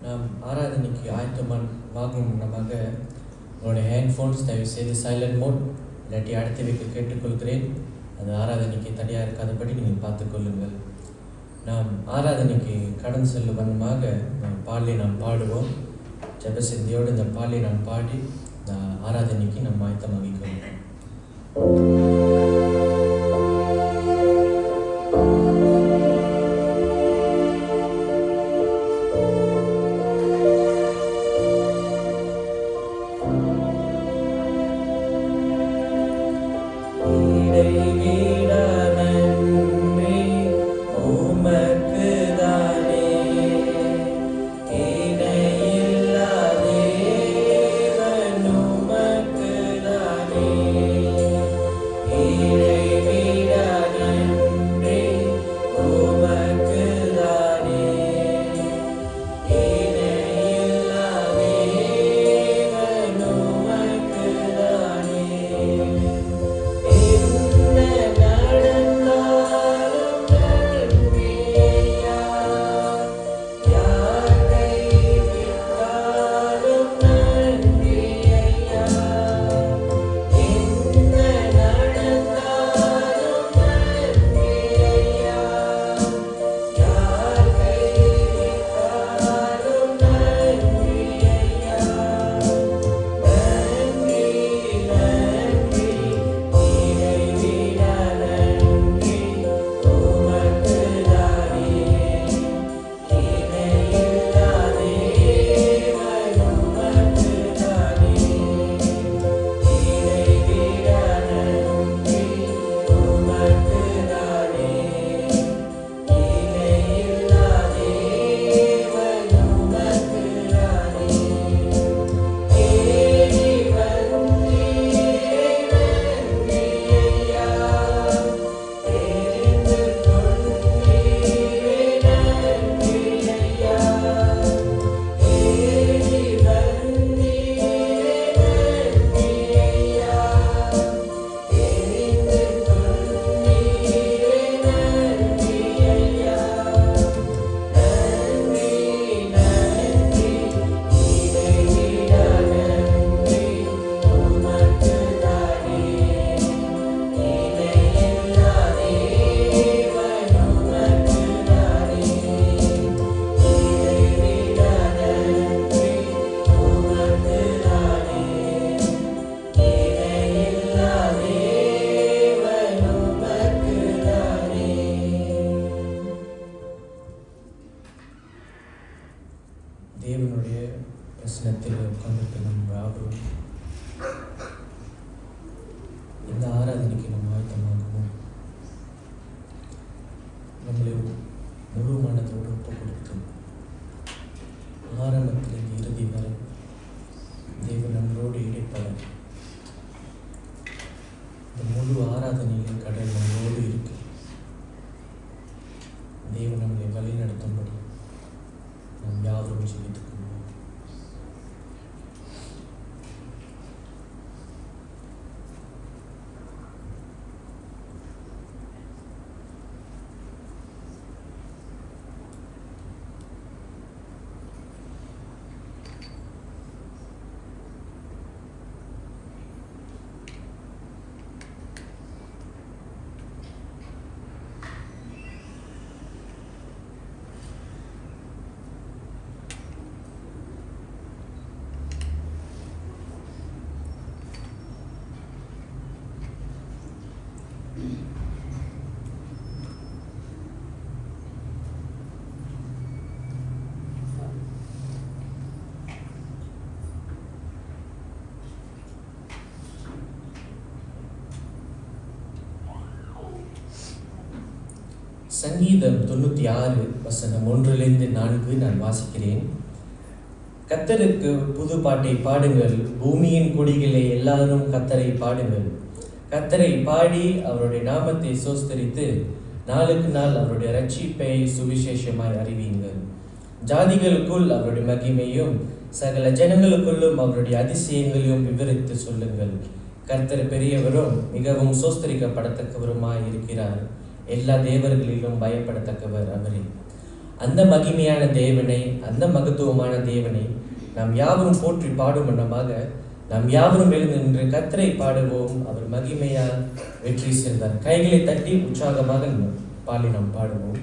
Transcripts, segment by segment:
நாம் ஆராதனைக்கு ஆயத்தமாகும் முன்னமாக உங்களுடைய ஹேண்ட்ஃபோன்ஸ் தயவு செய்து சைலண்ட் மோட் இல்லாட்டி அடுத்து வைக்க கேட்டுக்கொள்கிறேன். அது ஆராதனைக்கு தனியாக இருக்காதபடி நீங்கள் பார்த்துக்கொள்ளுங்கள். நாம் ஆராதனைக்கு கடந்து செல்லும் வண்ணமாக நாம் பாடுவோம். ஜெபசிந்தியோடு இந்த பாடலை நாம் பாடி ஆராதனைக்கு நாம் ஆயத்தமாகிக்கொள்வோம். தேவனுடைய பிரசனத்தில் உட்கார்ந்துட்டு நம்ம யாவரும் இந்த ஆராதனைக்கு நம்ம ஆயத்தமாகவும் நம்மளை முழு மனதோடு ஒப்பு கொடுத்து ஆரம்பத்தில் இறுதி வரை தேவன் நம்மளோடு இடைப்பட இந்த முழு ஆராதனையின் கடல் நம்மளோடு இருக்கு. தேவன் நம்மளை வழி நடத்தும்படி நாம் யாவரும் ஜெபித்துக் கொள்வோம். சங்கீதம் 96 வசனம் 1-4 நான் வாசிக்கிறேன். கர்த்தருக்கு புது பாட்டை பாடுங்கள், பூமியின் குடிகளே எல்லாரும் கர்த்தரை பாடுங்கள். கர்த்தரை பாடி அவருடைய நாமத்தை சோஸ்தரித்து நாளுக்கு நாள் அவருடைய இரட்சிப்பை சுவிசேஷமாய் அறிவியுங்கள். ஜாதிகளுக்குள் அவருடைய மகிமையும் சகல ஜனங்களுக்குள்ளும் அவருடைய அதிசயங்களையும் விவரித்து சொல்லுங்கள். கர்த்தர் பெரியவரும் மிகவும் சோஸ்தரிக்கப்படத்தக்கவருமாய் இருக்கிறார். எல்லா தேவர்களிலும் பயப்படத்தக்கவர் அவரே. அந்த மகிமையான தேவனை, அந்த மகத்துவமான தேவனை நாம் யாவரும் போற்றி பாடும் வண்ணமாக நாம் யாவரும் எழுந்து நின்று கர்த்தரை பாடுவோம். அவர் மகிமையால் வெற்றி சென்றார். கைகளை தட்டி உற்சாகமாக பாடி நாம் பாடுவோம்.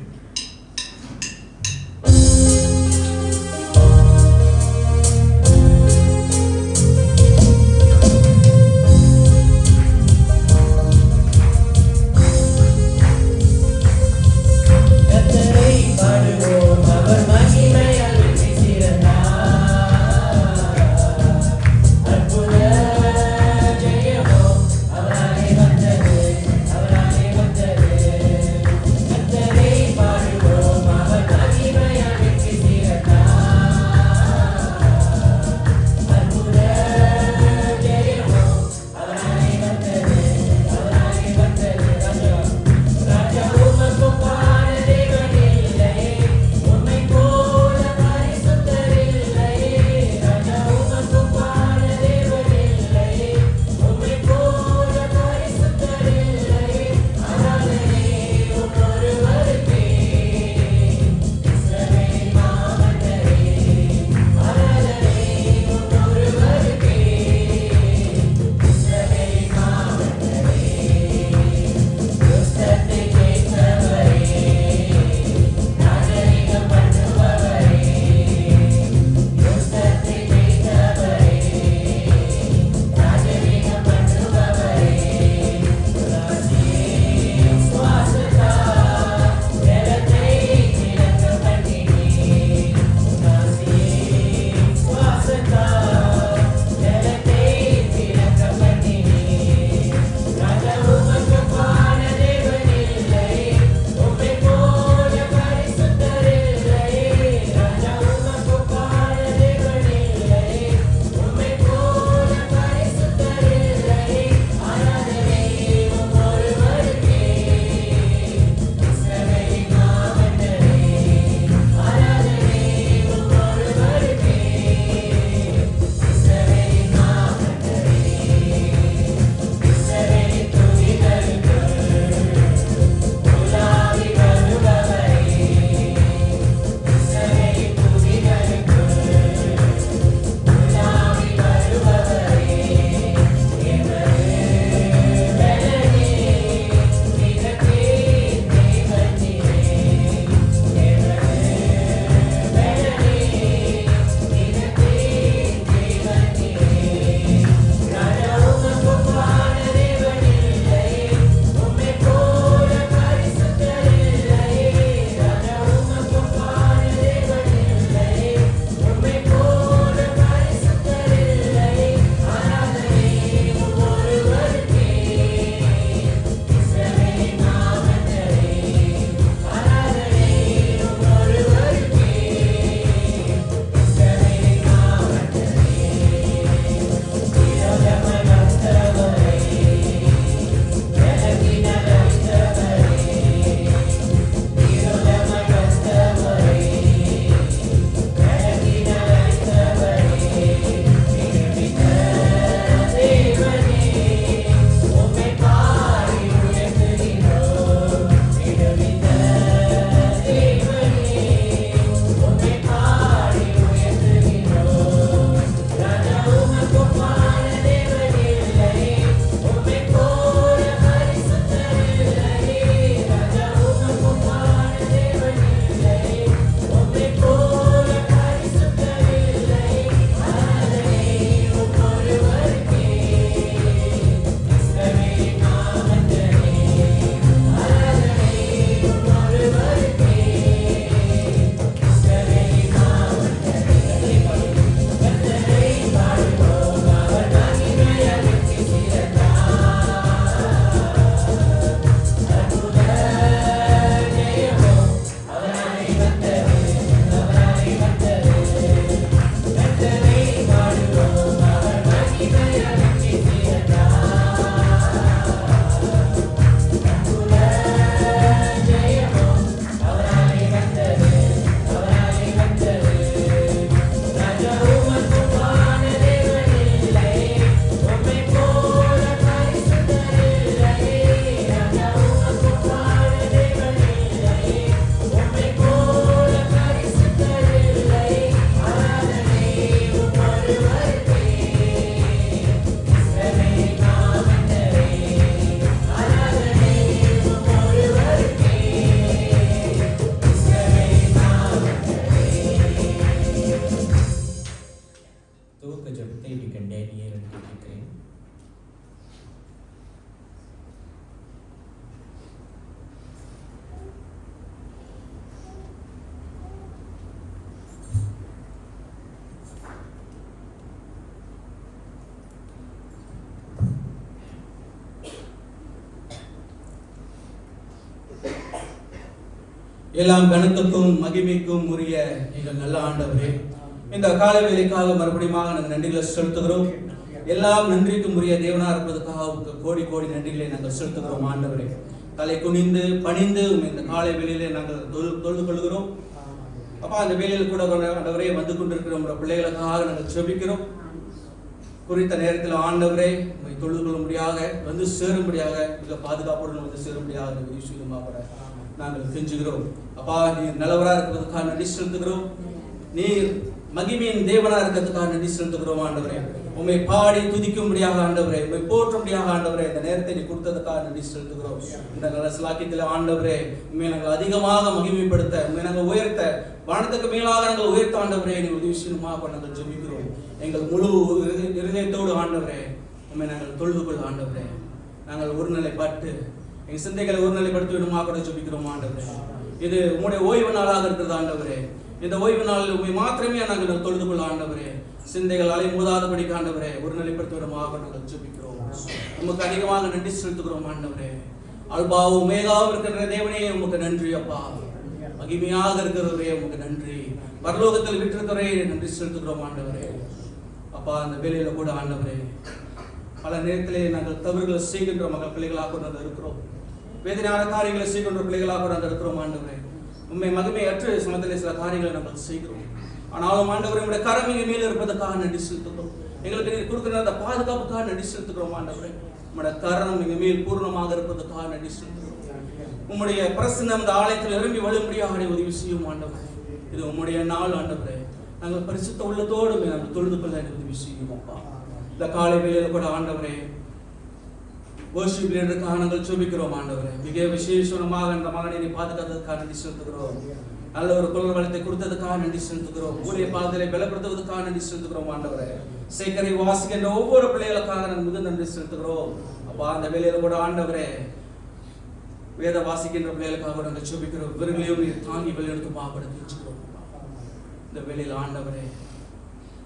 Hey, எல்லாம் கனத்துக்கும் மகிமைக்கும் உரிய எங்கள் நல்ல ஆண்டவரே, இந்த காலை வேலைக்காக மறுபடியும் நாங்கள் நன்றிகளை செலுத்துகிறோம். எல்லாம் நன்றிக்கும் உரிய தேவனா இருப்பதற்காக கோடி கோடி நன்றிகளை நாங்கள் செலுத்துகிறோம். ஆண்டவரே, தலை குனிந்து பணிந்து இந்த காலை வேலையிலே நாங்கள் தொழுது கொள்கிறோம். அப்பா, அந்த வேலையில் கூட ஆண்டவரே வந்து கொண்டிருக்கிற உங்களுடைய பிள்ளைகளுக்காக நாங்கள் ஜெபிக்கிறோம். குறித்த நேரத்தில் ஆண்டவரே உங்களை தொழுது கொள்ளும்படியாக வந்து சேரும்படியாக மிக பாதுகாப்புடன் வந்து சேரும்படியாக விஷயமாக நாங்கள் கெஞ்சுகிறோம். அப்பா, நீர் நல்லவராக இருக்கிறதுக்காக நன்றி செலுத்துகிறோம். நீர் மகிமையின் தேவனா இருக்கிறதுக்காக நன்றி செலுத்துகிறோம். ஆண்டவரே, உண்மை பாடி துதிக்கும்படியாக ஆண்டவரே, உண்மை போற்றும்படியாக ஆண்டவரே, இந்த நேரத்தை நீ கொடுத்ததுக்காக நன்றி செலுத்துகிறோம். இந்த நல்ல சிலாக்கியத்தில் ஆண்டவரே, உண்மை நாங்கள் அதிகமாக மகிமைப்படுத்த, உண்மை நாங்கள் உயர்த்த, வானத்துக்கு மேலாக நாங்கள் உயர்த்த ஆண்டவரே நீ உதவி செய்யணுமாக நாங்கள் ஜெபிக்கிறோம். எங்கள் முழு இருதயத்தோடு ஆண்டவரே உண்மை நாங்கள் தொழுது கொள்ள ஆண்டவரே, நாங்கள் ஒருநிலைப்பட்டு எங்கள் சிந்தைகளை ஒருநிலைப்படுத்தி விடுமா கூட ஜெபிக்கிறோம். ஆண்டவரே, இது உங்களுடைய ஓய்வு நாளாக இருக்கிறது. ஆண்டவரே, இந்த ஓய்வு நாளில் உண்மை மாத்திரமே நாங்கள் தொழுது கொள்ள ஆண்டவரே, சிந்தைகள் அலைமோதாதபடி ஆண்டவரே ஒருநிலைப்படுத்தி விடுமாக நாங்கள் ஜெபிக்கிறோம். உமக்கு அதிகமாக நன்றி செலுத்துகிறோம். ஆண்டவரே, அல்பாவும் மேகாவும் இருக்கிற தேவனே உமக்கு நன்றி. அப்பா, மகிமையாக இருக்கிறவரே உமக்கு நன்றி. பரலோகத்தில் விட்டிருக்கிறவரே நன்றி செலுத்துகிறோம். ஆண்டவரே, அப்பா, அந்த வேலையில கூட ஆண்டவரே பல நேரத்திலே நாங்கள் தவறுகளை செய்கின்ற மகள் பிள்ளைகளாக நாங்கள் இருக்கிறோம். வேதனையான காரியங்களை செய்கின்ற பிள்ளைகளாக நாங்கள் இருக்கிறோம். ஆண்டவரே, உண்மை மகிமையற்ற சமயத்திலே சில காரியங்களை நாங்கள் செய்கிறோம். ஆனாலும் ஆண்டவரே, உங்களுடைய கரம் எங்கள் மேல் இருப்பதற்காக நன்றி செலுத்துகிறோம். எங்களுக்கு நீர் கொடுக்கிற அந்த பாதுகாப்புக்காக நன்றி செலுத்துகிறோம். ஆண்டவரே, உங்களுடைய கரம் எங்கள் மேல் பூர்ணமாக இருப்பதற்காக நன்றி செலுத்துகிறோம். உம்முடைய பிரசன்னம் அந்த ஆலயத்தில் நிரம்பி வழும்படியாக உதவி செய்யும். ஆண்டவரே, இது உம்முடைய நாள். ஆண்டவரே, நாங்கள் பரிசுத்த உள்ளத்தோடு நாங்கள் தொழுது கொள்ள உதவி செய்யும். அப்பா, இந்த காலை வேளையில கூட ஆண்டவரே வர்ஷிப் லீடருக்காக நாங்கள் ஜெபிக்கிறோம். ஆண்டவரே, மிக விசேஷமாக இந்த மகனை நீ பாதுகாத்ததுக்காக நன்றி செலுத்துகிறோம். நல்ல ஒரு குரல் வளத்தை கொடுத்ததுக்காக நன்றி செலுத்துகிறோம். ஊழிய பாதத்தை பலப்படுத்துவதற்காக நன்றி செலுத்துகிறோம். ஆண்டவரே, சேகரை வாசிக்கின்ற ஒவ்வொரு பிள்ளைகளுக்காக நாங்கள் மிக நன்றி செலுத்துகிறோம். அப்பா, அந்த வேலையில கூட ஆண்டவரே வேத வாசிக்கின்ற பிள்ளைகளுக்காக நாங்கள் ஜெபிக்கிறோம். இவர்களையும் நீர் தாங்கி வெளியெடுத்து மாப்படுத்திக்கிறோம். இந்த வேலையில் ஆண்டவரே,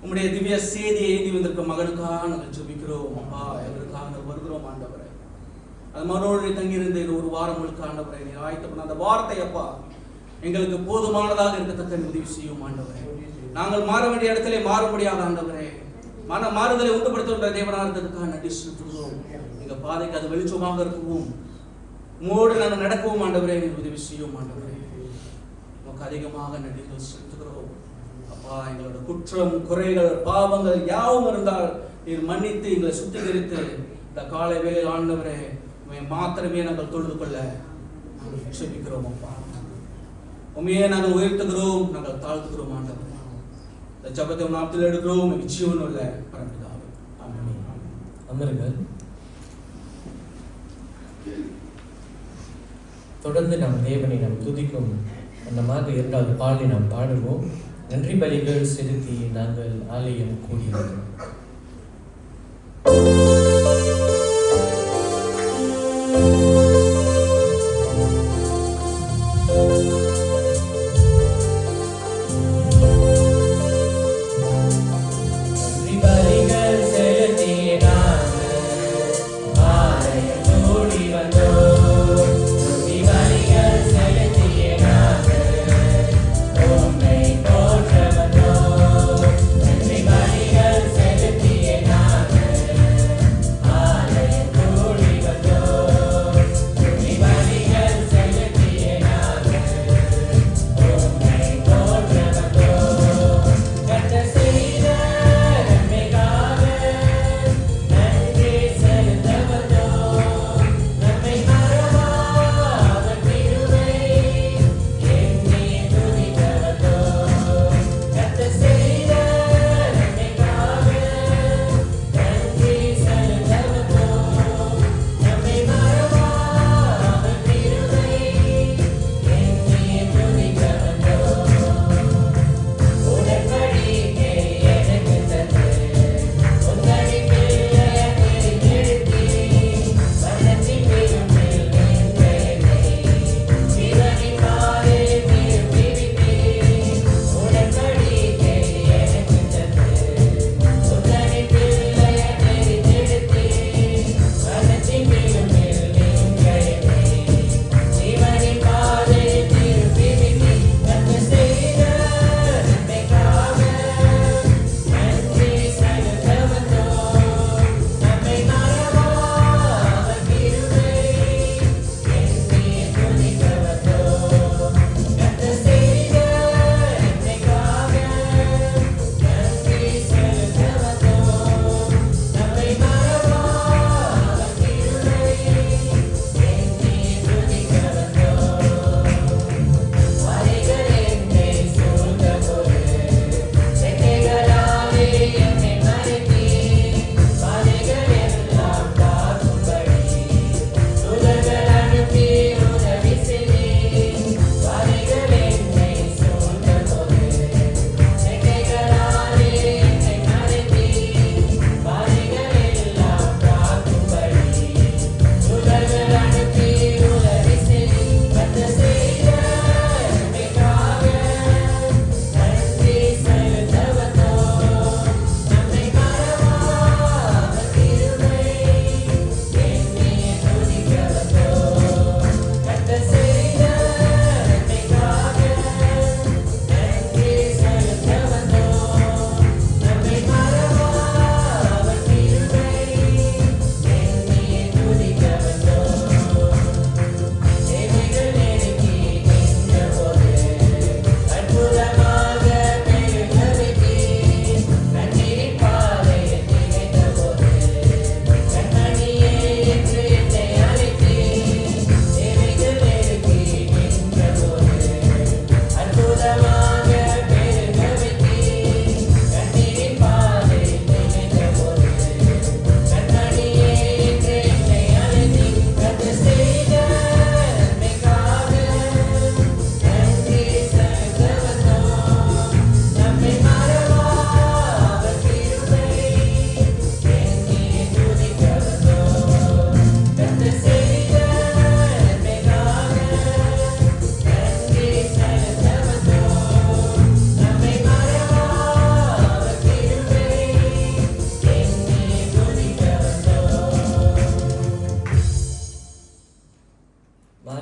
உம்முடைய திவ்ய செய்தியை எழுதி வந்திருக்க மகனுக்காக நாங்கள் ஜெபிக்கிறோம். அப்பா, எங்களுக்காக நாங்கள் வருகிறோம். ஆண்டவரே, அது மனோடு தங்கியிருந்த ஒரு வாரம் முழுக்க ஆண்டவரே நீ ஆயத்த பண்ண அந்த வார்த்தை அப்பா எங்களுக்கு போதுமானதாக இருக்கத்தக்க உதவி செய்யும். ஆண்டவரே, நாங்கள் மாற வேண்டிய இடத்திலே மாறும்படியாக ஆண்டவரே மன மாறுதலை உண்டுபடுத்துகின்ற தேவனாக இருக்கிறதுக்காக நன்றி செலுத்துகிறோம். எங்க பாதைக்கு அது வெளிச்சமாக இருக்கவும் உமோடு நாங்கள் நடக்கவும் ஆண்டவரே எங்களுக்கு உதவி செய்யும். ஆண்டவரே, நமக்கு அதிகமாக நன்றிகள் செலுத்துகிறோம். அப்பா, எங்களோட குற்றம் குறைகள் பாவங்கள் யாவும் இருந்தால் நீர் மன்னித்து எங்களை சுத்திகரித்து இந்த காலை வேளையில் ஆண்டவரே மாத்திரமே நாங்கள் தொழுது கொள்ள நாங்கள் ஜெபிக்கிறோம். அப்பா, உண்மையே நாங்கள் உயர்த்துகிறோம், நாங்கள் தாழ்த்துகிறோம். ஆண்டவரே, இந்த ஜெபத்தை நாமத்தில் எடுக்கிறோம். ஜீவன் உள்ள பரம்பிதாவே, ஆமென். அமருங்கள். தொடர்ந்து நாம் தேவனை நாம் துதிக்கும் அந்தமாக இரண்டாவது பாடலை நாம் பாடுவோம். நன்றி பலிகள் செலுத்தி நாங்கள் ஆலயம் கூடியிருக்கிறோம். Say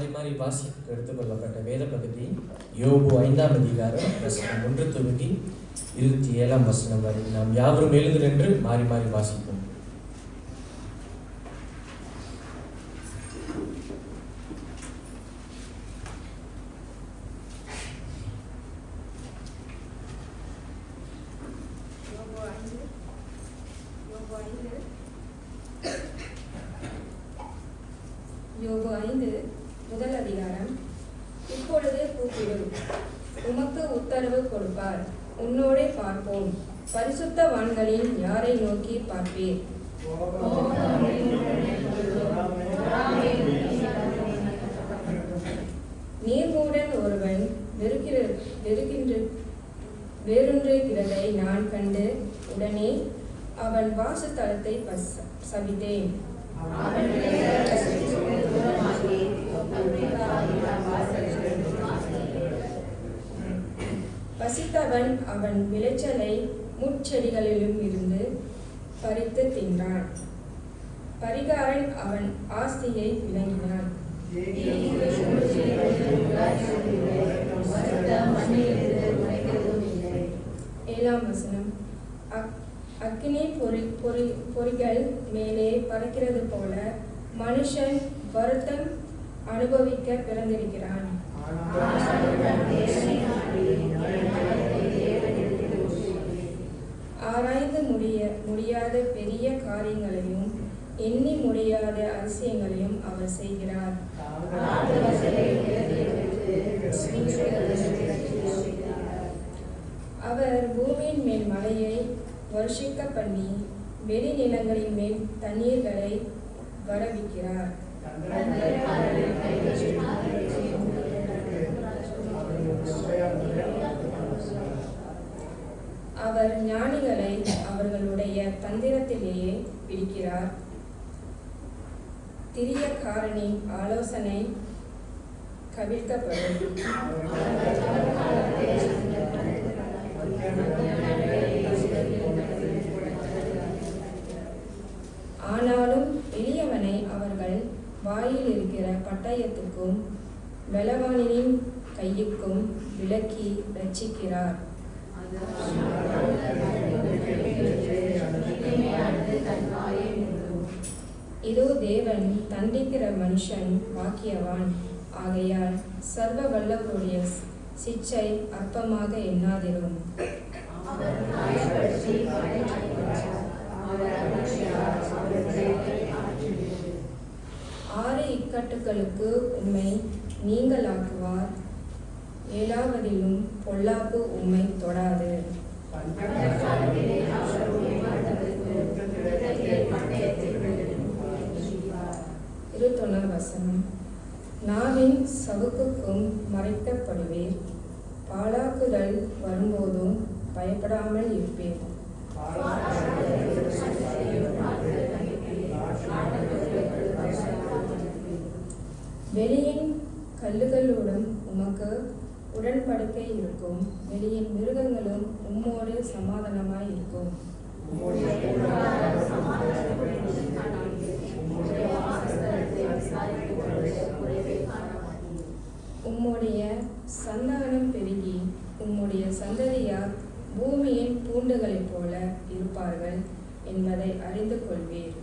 மாறி மாறி வாசிக்க எடுத்துக்கொள்ளப்பட்ட வேத பகுதி யோபு 5ஆம் அதிகாரம் வசனம் 1 துவங்கி 27ஆம் வசனம் வரை. நாம் யாவரும் எழுந்து நின்று மாறி மாறி வாசிப்போம். யோபு 5 முதல் அதிகாரம். இப்பொழுது கூப்பிடும், உமக்கு உத்தரவு கொடுப்பார், உன்னோடே பார்ப்போம். பரிசுத்தவான்களில் யாரை நோக்கி பார்ப்பீர்? நீர்மூடன் ஒருவன் வேறொன்றுகிறதை நான் கண்டு உடனே அவன் வாசஸ்தலத்தை சபித்தேன். பசித்தவன் அவன் விளைச்சலை முட்செடிகளிலும் இருந்து பறித்து தின்றான். பரிகாரன் அவன் ஆஸ்தியை விளங்கினான். 7ஆம் வசனம். அக்கினி பொறிகள் மேலே பறக்கிறது போல மனுஷன் வருத்தம் அனுபவிக்க பிறந்திருக்கிறான். ஆராய்ந்து முடியாத பெரிய காரியங்களையும் எண்ணி முடியாத அதிசயங்களையும் அவர் செய்கிறார். அவர் பூமியின் மேல் மழையை வருஷிக்க பண்ணி வெளி நிலங்களின் மேல் தண்ணீர்களை வரவிக்கிறார். அவர் ஞானிகளை அவர்களுடைய தந்திரத்திலேயே பிடிக்கிறார். திரியக்காரனின் ஆலோசனை கவிழ்க்கப்படும். ஆனாலும் எளியவனை அவர்கள் வாயில் இருக்கிற பட்டயத்துக்கும் பலவானின் கையுக்கும் விலக்கி ரட்சிக்கிறார். இதோ தேவன் தண்டிக்கிற மனுஷன் பாக்கியவான். ஆகையால் சர்வ வல்லவருடைய சிச்சை அற்பமாக எண்ணாதிரும். 6 இக்கட்டுகளுக்கு உம்மை நீங்களாக்குவார். 7ஆவதிலும் பொல்லாப்பு உம்மை தொடாது. 21ஆம் வசனம். நாவின் சவுக்குக்கும் மறைக்கப்படுவீர். பாழாக்குதல் வரும்போதும் பயப்படாமல் இருப்பேன். வெளியின் கல்லுகளோடும் உமக்கு உடன்படிக்கை இருக்கும். வெளியின் மிருகங்களும் உம்மோடு சமாதானமாய் இருக்கும். உம்முடைய சந்தானம் பெருகி உம்முடைய சந்ததியார் பூமியின் பூண்டுகளைப் போல இருப்பார்கள் என்பதை அறிந்து கொள்வீர்.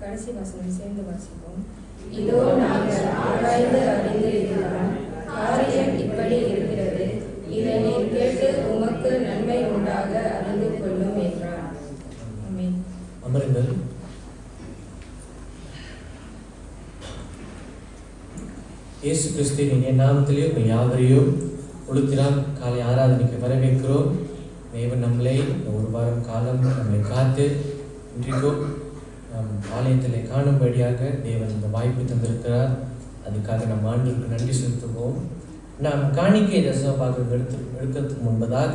கடைசி வசனம் சேர்ந்து வாசிப்போம். இதோ நாங்கள் ஆராய்ந்து அறிந்து இருக்கிறோம். காரியம் இப்படி இருக்கிறது. இதை நீர் கேட்டு உமக்கு நன்மை உண்டாக அறிந்து கொள்ளும் என்றார். ஆமென். அமருங்கள். இயேசு கிறிஸ்துவின் நாமத்திலே உங்கள் யாவரையும் உளுத்தினால் காலை ஆராதனைக்கு வரவேற்கிறோம். தேவன் நம்மளை ஒரு வாரம் காலம் நம்மளை காத்து இன்றைக்கும் ஆலயத்தில் காணும்படியாக தேவன் இந்த வாய்ப்பு தந்திருக்கிறார். அதுக்காக நம் ஆண்டுக்கு நன்றி செலுத்துவோம். நாம் காணிக்கை தசமபாகம் எடுக்கிறதுக்கு முன்பதாக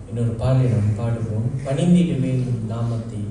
இன்னொரு பாடலை நாம் பாடுவோம். பணிந்திடுவேன் நாமத்தை.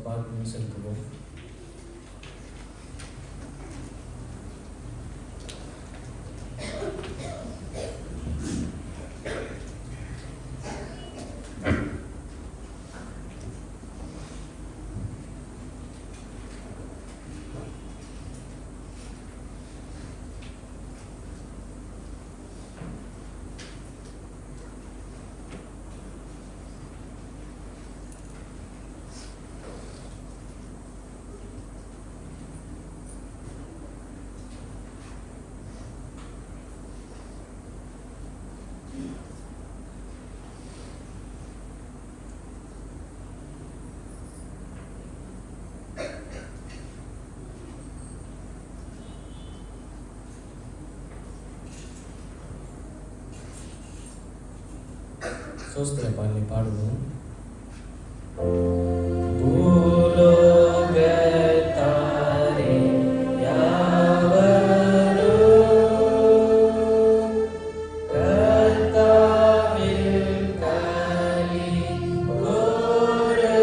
பார்க்கணும்னு செலுத்துவோம். சோஸ்திர பாடலை பாடுவோம். பூலோகத்தாரே யாவரோ கர்த்தாவில் களி கூறுங்கள்.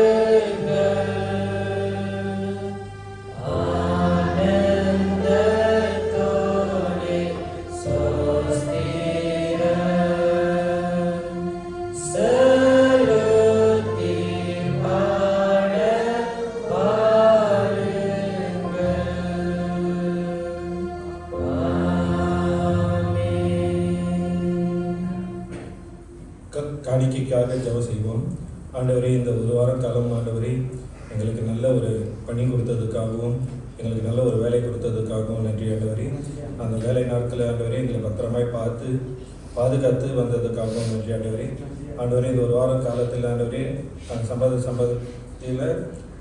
ஆனந்தத்தோடே சோஸ்திரம் சலுத்திர் பாட பாருங்கள். காணிக்கைக்காக ஜெபம் செய்வோம். ஆண்டவரே, இந்த ஒரு வார காலம் ஆண்டவரே எங்களுக்கு நல்ல ஒரு பணி கொடுத்ததுக்காகவும் எங்களுக்கு நல்ல ஒரு வேலை கொடுத்ததுக்காகவும் நன்றி ஆண்டவரே. அந்த வேலை நாட்களில் ஆண்டவரே எங்களை பத்திரமாய் பாதுகாத்து வந்ததுக்காகவும் நன்றி ஆண்டவரே. ஆண்டவரே, இந்த ஒரு வார காலத்தில் ஆண்டவரே சம்பதத்தில்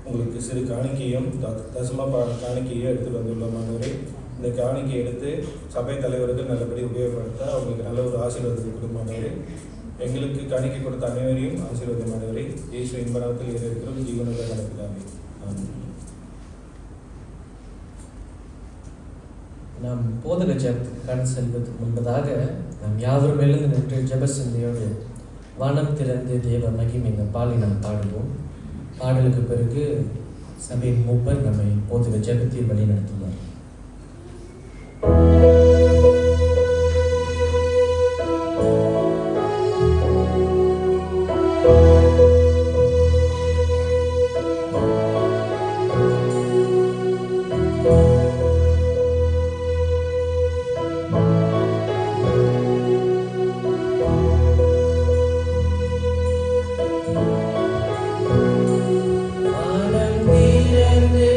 உங்களுக்கு சிறு காணிக்கையும் தசம காணிக்கையும் எடுத்துகிட்டு வந்துள்ளோம் ஆண்டவரே. இந்த காணிக்கை எடுத்து சபை தலைவர்கள் நல்லபடி உபயோகப்படுத்த அவங்களுக்கு நல்ல ஒரு ஆசீர்வாதத்தை கொடுக்கும் ஆண்டவரே. எங்களுக்கு காணிக்கை கொடுத்த அனைவரையும் ஆசீர்வாதம் ஆண்டவரே. இயேசு இன்பத்தில் இருக்கிறோம், ஜீவனுள்ள நடக்கிறாங்க. நாம் போதக ஜெபத்துக்கு கண் செல்வதற்கு முன்பதாக நாம் யாவரும் எழுந்து நின்று ஜெப சிந்தையோடு வானம் திறந்து தேவ மகிமை இந்த பாலை நாம் பாடுவோம். பாடலுக்கு பிறகு சபையின் மூப்பர் நம்மை போதக ஜெபத்தில் வழி நடத்துவார். வானம் திறந்து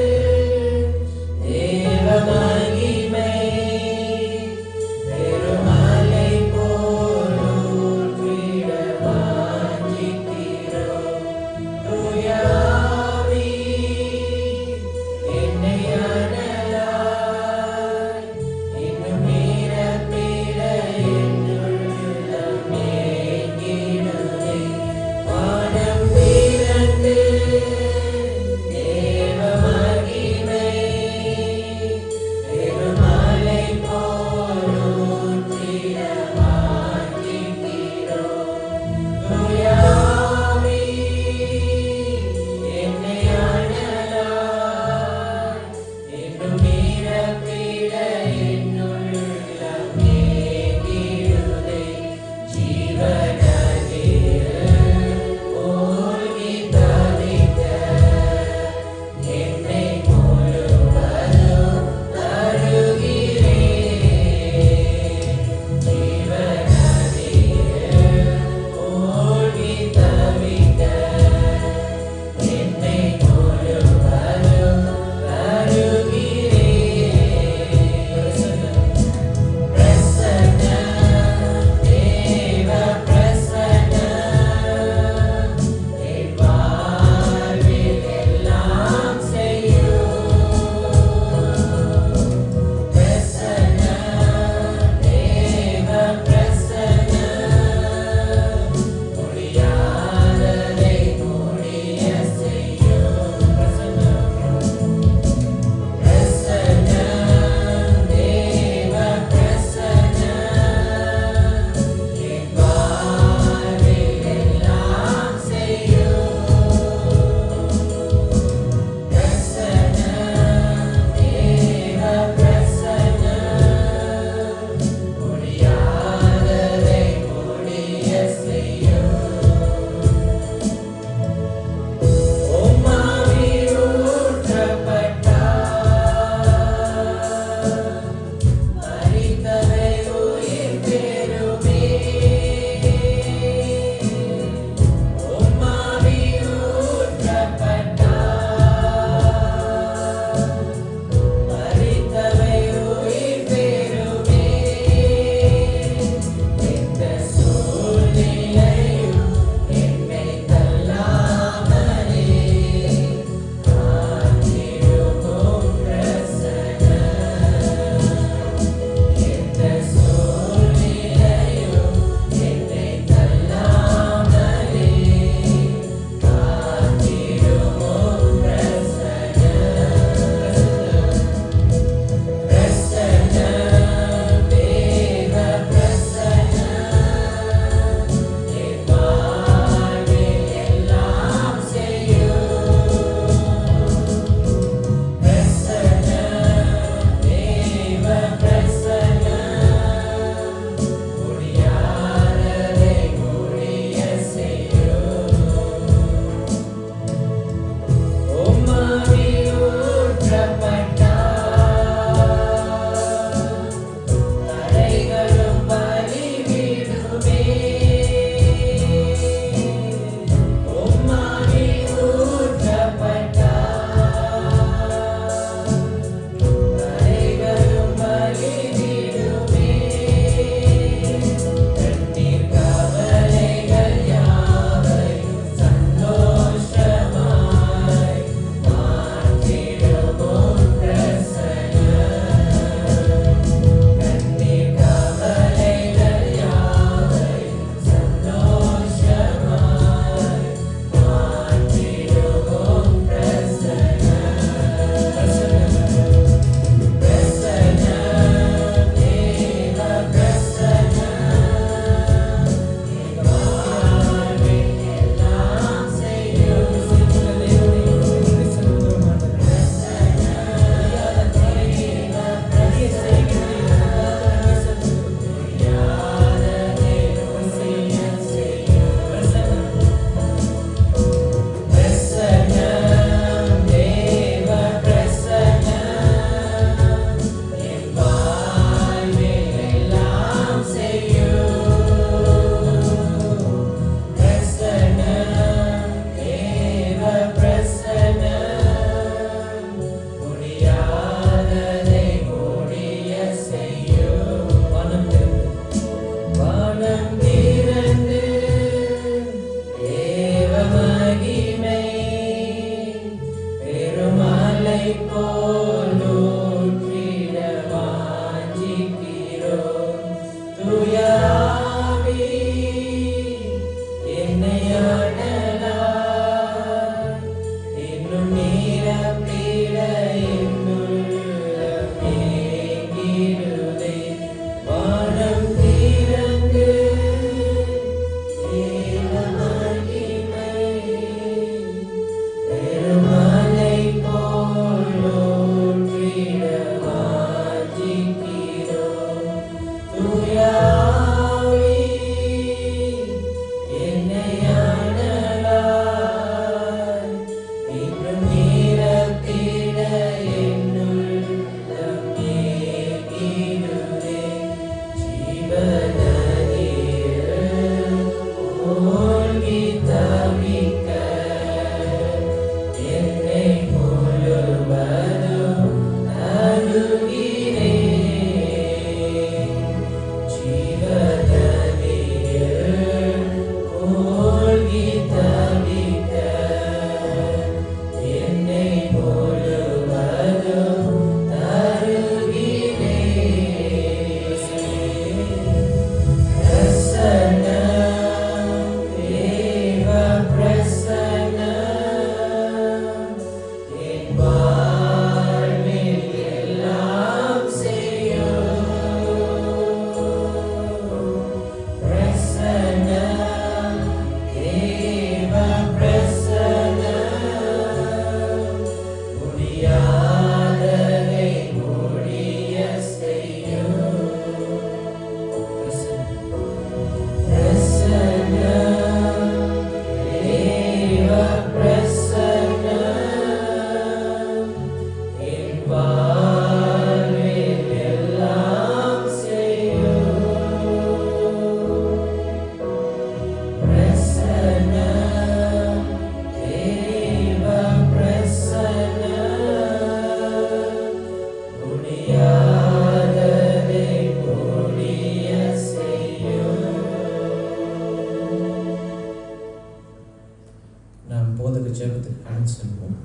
கடந்து செல்வோம்.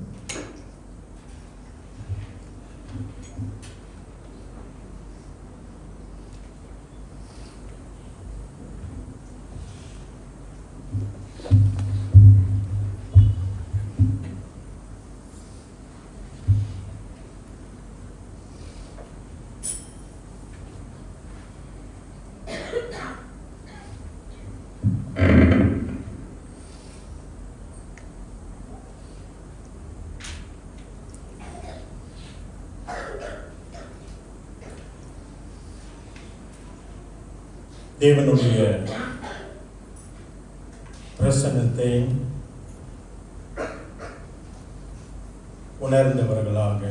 தேவனுடைய பிரசன்னத்தை உணர்ந்தவர்களாக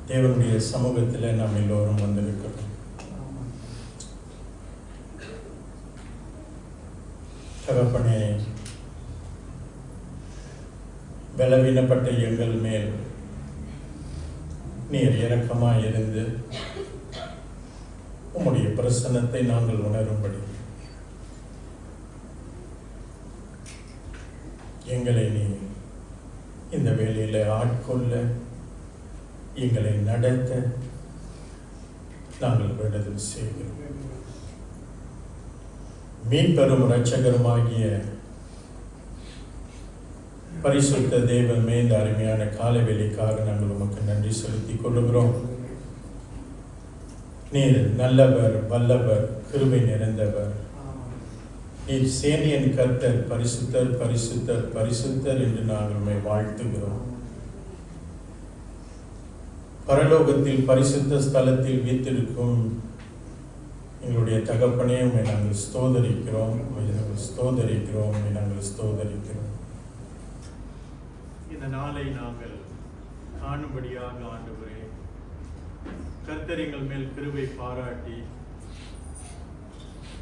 தேவனுடைய சமூகத்தில் நாம் எல்லோரும் வந்திருக்கிறோம். தகப்பனே, பலவீனப்பட்ட எங்கள் மேல் நீர் இரக்கமாய் இருந்து உம்முடைய பிரசன்னத்தை நாங்கள் உணரும்படி எங்களை நீ இந்த வேளையில ஆட்கொள்ள, எங்களை நடத்த நாங்கள் வேண்டுதல் செய்கிறோம். மீட்பெரும் இரட்சகருமாகிய பரிசுத்த தேவமே, இந்த அருமையான காலவெளிக்காக நாங்கள் உமக்கு நன்றி செலுத்திக் கொள்கிறோம். நீர் நல்லவர், வல்லவர், கிருபை நிறைந்தவர். நீர் சேனையின் கர்த்தர், பரிசுத்தர் பரிசுத்தர் பரிசுத்தர் என்று நாங்கள் உம்மை வாழ்த்துகிறோம். பரலோகத்தில் பரிசுத்த ஸ்தலத்தில் வீற்றிருக்கும் எங்களுடைய தகப்பனே, உம்மை நாங்கள் ஸ்தோதரிக்கிறோம், ஸ்தோதரிக்கிறோம், நாங்கள் ஸ்தோதரிக்கிறோம். இந்த நாளை நாங்கள் காணும்படியாக ஆண்டவரே, கர்த்தர் எங்கள் மேல் கிருபை பாராட்டி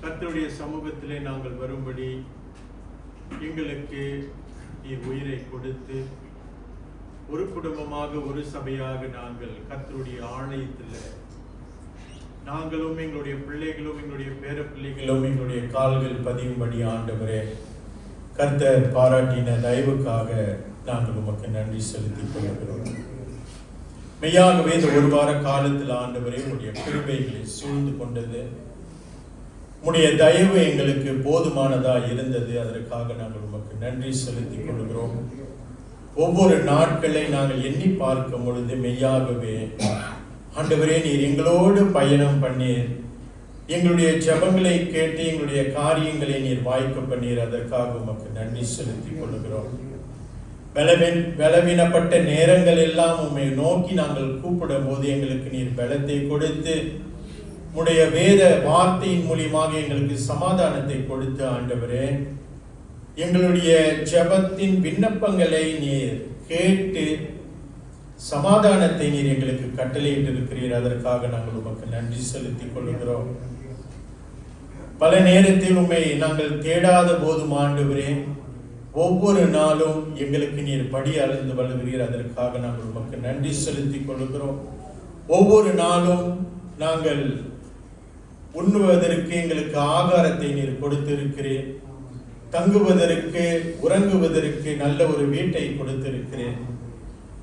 கர்த்தருடைய சமூகத்திலே நாங்கள் வரும்படி எங்களுக்கு நீர் உயிரை கொடுத்து ஒரு குடும்பமாக, ஒரு சபையாக நாங்கள் கர்த்தருடைய ஆலயத்தில் நாங்களும் எங்களுடைய பிள்ளைகளும் எங்களுடைய பேர பிள்ளைகளும் எங்களுடைய கால்கள் பதியும்படி ஆண்டவரே, கர்த்தர் பாராட்டின தயவுக்காக நாங்கள் உமக்கு நன்றி செலுத்திக் கொள்கிறோம். மெய்யாகவே இந்த ஒரு வார காலத்தில் ஆண்டவரே, உடைய கிருபைகளை சூழ்ந்து கொண்டது, உடைய தயவு எங்களுக்கு போதுமானதா இருந்தது. அதற்காக நாங்கள் உமக்கு நன்றி செலுத்திக் கொள்கிறோம். ஒவ்வொரு நாட்களை நாங்கள் எண்ணி பார்க்கும் பொழுது மெய்யாகவே ஆண்டவரே, நீர் எங்களோடு பயணம் பண்ணீர், எங்களுடைய ஜெபங்களை கேட்டு எங்களுடைய காரியங்களை நீர் வாய்க்க பண்ணீர். அதற்காக உமக்கு நன்றி செலுத்திக் கொள்கிறோம். பலவீனப்பட்ட நேரங்கள் எல்லாம் உம்மை நோக்கி நாங்கள் கூப்பிடும் போது எங்களுக்கு நீர் பலத்தை கொடுத்து, உடைய வேத வார்த்தையின் மூலியமாக எங்களுக்கு சமாதானத்தை கொடுத்து ஆண்டவரே, எங்களுடைய ஜெபத்தின் விண்ணப்பங்களை நீர் கேட்டு சமாதானத்தை நீர் எங்களுக்கு கட்டளையிட்டு இருக்கிறீர். அதற்காக நாங்கள் உமக்கு நன்றி செலுத்திக் கொள்கிறோம். பல நேரத்தில் உம்மை நாங்கள் தேடாத போதும் ஆண்டவரே, ஒவ்வொரு நாளும் எங்களுக்கு நீர் படி அளந்து வருகிறீர். அதற்காக நாங்கள் உமக்கு நன்றி செலுத்திக் கொள்கிறோம். ஒவ்வொரு நாளும் நாங்கள் உண்ணுவதற்கு எங்களுக்கு ஆகாரத்தை நீர் கொடுத்திருக்கிறேன், தங்குவதற்கு, உறங்குவதற்கு நல்ல ஒரு வீட்டை கொடுத்திருக்கிறேன்,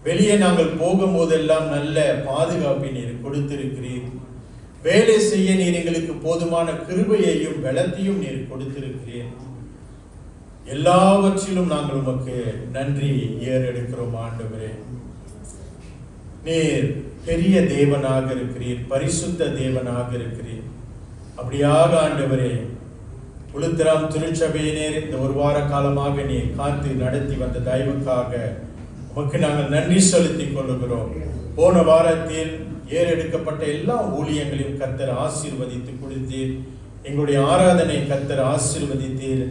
வெளியே நாங்கள் போகும் போதெல்லாம் நல்ல பாதுகாப்பை நீர் கொடுத்திருக்கிறீர், வேலை செய்ய நீர் எங்களுக்கு போதுமான கிருபையையும் பலத்தையும் நீர் கொடுத்திருக்கிறேன். எல்லாவற்றிலும் நாங்கள் உமக்கு நன்றி ஏறெடுக்கிறோம் ஆண்டவரே. நீர் பெரிய தேவனாக இருக்கிறீர், பரிசுத்த தேவனாக இருக்கிறீர். அப்படியாக ஆண்டவரே, உளுத்தராம் திருச்சபையினர் இந்த ஒரு வார காலமாக நீர் காத்து நடத்தி வந்த தயவுக்காக உமக்கு நாங்கள் நன்றி செலுத்திக் கொள்கிறோம். போன வாரத்தில் ஏறெடுக்கப்பட்ட எல்லா ஊழியங்களையும் கர்த்தர் ஆசீர்வதித்து கொடுத்தீர். எங்களுடைய ஆராதனை கர்த்தர் ஆசீர்வதித்தீர்.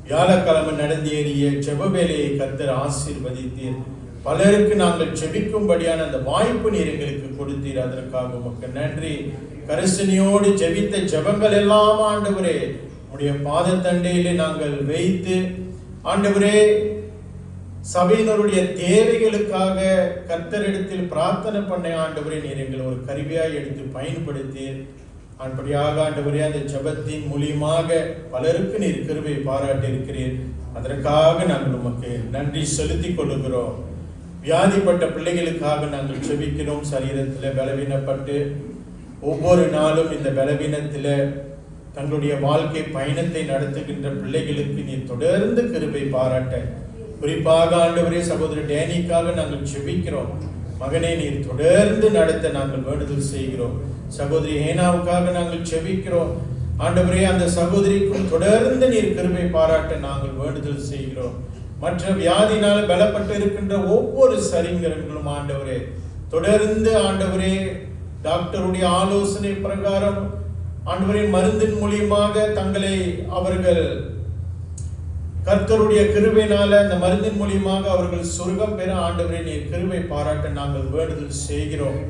வியாழக்கிழமை நடந்தேறிய ஜெப வேலையை கர்த்தர் ஆசீர்வதித்தீர். பலருக்கு நாங்கள் ஜெபிக்கும்படியான அந்த வாய்ப்பு நீர் எங்களுக்கு கொடுத்தீர். அதற்காக உமக்கு நன்றி. கரிசனையோடு ஜெபித்த ஜெபங்கள் எல்லாம் ஆண்டவரே உடைய பாதத்தண்டையிலே நாங்கள் வைத்து ஆண்டவரே, சபையினருடைய தேவைகளுக்காக கர்த்தரிடத்தில் பிரார்த்தனை பண்ண ஆண்டவரே, நீர் எங்களை ஒரு கருவியாய் எடுத்து பயன்படுத்தி அப்படியாக ஆண்டவரே அந்த ஜெபத்தின் மூலியமாக பலருக்கு நீர் கிருபை பாராட்டி இருக்கிறீர். அதற்காக நாங்கள் உமக்கு நன்றி செலுத்திக் கொள்ளுகிறோம். வியாதிப்பட்ட பிள்ளைகளுக்காக நாங்கள் ஜெபிக்கிறோம். சரீரத்தில் பலவீனப்பட்டு ஒவ்வொரு நாளும் இந்த பலவீனத்தில் தங்களுடைய வாழ்க்கை பயணத்தை நடத்துகின்ற பிள்ளைகளுக்கு நீர் தொடர்ந்து கிருபை பாராட்ட, குறிப்பாக ஆண்டவரே சகோதரி டேனிக்காக நாங்கள் ஜெபிக்கிறோம். மகனை நீர் தொடர்ந்து நடத்த நாங்கள் வேண்டுதல் செய்கிறோம். சகோதரி ஹேனாவுக்காக நாங்கள் ஜெபிக்கிறோம். ஆண்டவரே அந்த சகோதரிக்கும் தொடர்ந்து நீர் கிருபை பாராட்ட நாங்கள் வேண்டுதல் செய்கிறோம். மற்ற வியாதினால் பலப்பட்டு இருக்கின்ற ஒவ்வொரு சரிங்கரங்களும் ஆண்டவரே தொடர்ந்து ஆண்டவரே டாக்டருடைய ஆலோசனை பிரகாரம் ஆண்டவரே மருந்தின் மூலியமாக தங்களை அவர்கள் கர்த்தருடைய கிருபையினால அந்த மருந்தின் மூலியமாக அவர்கள் சொர்க்கம் பெற ஆண்டவரே நீர் கிருபை பாராட்ட நாங்கள் வேண்டுதல் செய்கிறோம்.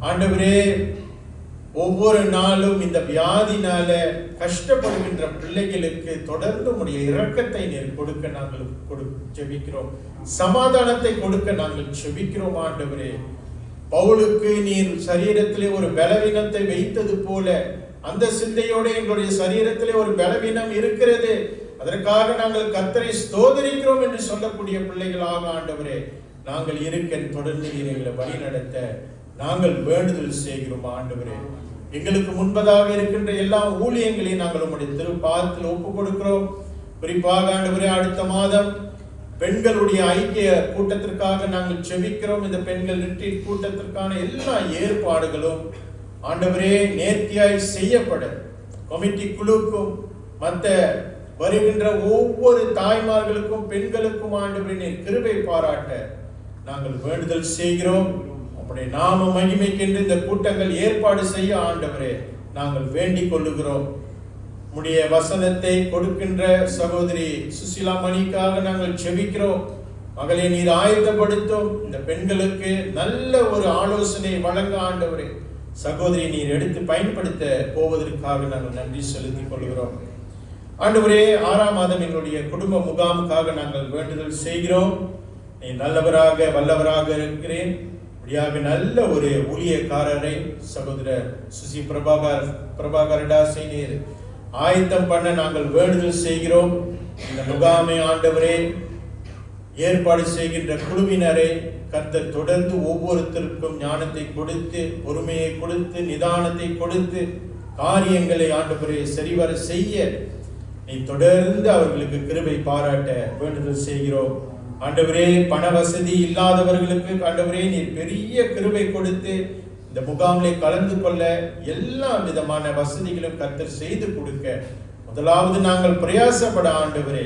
ஆண்டவரே ஒவ்வொரு நாளும் இந்த வியாதினால கஷ்டப்படுகின்ற பிள்ளைகளுக்கு தொடர்ந்து உடைய இரக்கத்தை நீர் கொடுக்க நாங்கள் ஜெபிக்கிறோம். சமாதானத்தை கொடுக்க நாங்கள் ஜெபிக்கிறோம். ஆண்டவரே பவுலுக்கு நீர் சரீரத்திலே ஒரு பலவீனத்தை வைத்தது போல அந்த சிந்தையோடு எங்களுடைய சரீரத்திலே ஒரு பலவீனம் இருக்கிறது, அதற்காக நாங்கள் கர்த்தரை ஸ்தோத்திரிக்கிறோம் என்று சொல்லக்கூடிய பிள்ளைகளாக ஆண்டவரே நாங்கள் இருக்க தொடர்ந்து நீர் எங்களை வழி நடத்த நாங்கள் வேண்டுதல் செய்கிறோம். ஆண்டவரே எங்களுக்கு முன்பதாக இருக்கின்ற எல்லா ஊழியங்களையும் நாங்கள் உங்களுடைய திருப்பாதத்தில் ஒப்பு கொடுக்கிறோம். குறிப்பாக ஆண்டவரே அடுத்த மாதம் பெண்களுடைய ஐக்கிய கூட்டத்திற்காக நாங்கள் ஜெபிக்கிறோம். இந்த பெண்கள் ரிட்ரீட் கூட்டத்திற்கான எல்லா ஏற்பாடுகளும் ஆண்டவரே நேர்த்தியாய் செய்யப்பட கமிட்டி குழுக்கும் மற்ற வருகின்ற ஒவ்வொரு தாய்மார்களுக்கும் பெண்களுக்கும் ஆண்டவரே நீர் கிருபை பாராட்ட நாங்கள் வேண்டுதல் செய்கிறோம். அப்படி நாம மகிமைக்கென்று இந்த கூட்டங்கள் ஏற்பாடு செய்ய ஆண்டவரே நாங்கள் வேண்டிக் கொள்ளுகிறோம். உம்முடைய வசனத்தை கொடுக்கின்ற சகோதரி சுசிலா மணிக்காக நாங்கள் ஜெபிக்கிறோம். மகளை நீர் ஆயத்தப்படுத்தும், இந்த பெண்களுக்கு நல்ல ஒரு ஆலோசனை வழங்க ஆண்டவரே சகோதரி நீர் எடுத்து பயன்படுத்த போவதற்காக நாங்கள் நன்றி செலுத்திக் கொள்கிறோம். ஆண்டவரே 6ஆம் மாதம் எங்களுடைய குடும்ப முகாமுக்காக நாங்கள் வேண்டுதல் செய்கிறோம். நீ நல்லவராக வல்லவராக இருக்கிறேன். அப்படியாக நல்ல ஒரு ஊழியக்காரரை சகோதரர் சுசி பிரபாகரடாசை நீர் ஆயத்தம் பண்ண நாங்கள் வேண்டுதல் செய்கிறோம். இந்த முகாமை ஆண்டவரே ஏற்பாடு செய்கின்ற குழுவினரை கர்த்தர் தொடர்ந்து ஒவ்வொருத்தருக்கும் ஞானத்தை கொடுத்து பொறுமையை கொடுத்து நிதானத்தை கொடுத்து காரியங்களை ஆண்டவரே சரிவர செய்ய நீ தொடர்ந்து அவர்களுக்கு கிருபை பாராட்ட வேண்டுதல் செய்கிறோம். ஆண்டவரே பண வசதி இல்லாதவர்களுக்கு ஆண்டவரே நீர் பெரிய கிருபை கொடுத்து இந்த முகாமிலே கலந்து கொள்ள எல்லா விதமான வசதிகளும் கர்த்தர் செய்து கொடுக்க முதலாவது நாங்கள் பிரயாசப்பட ஆண்டவரே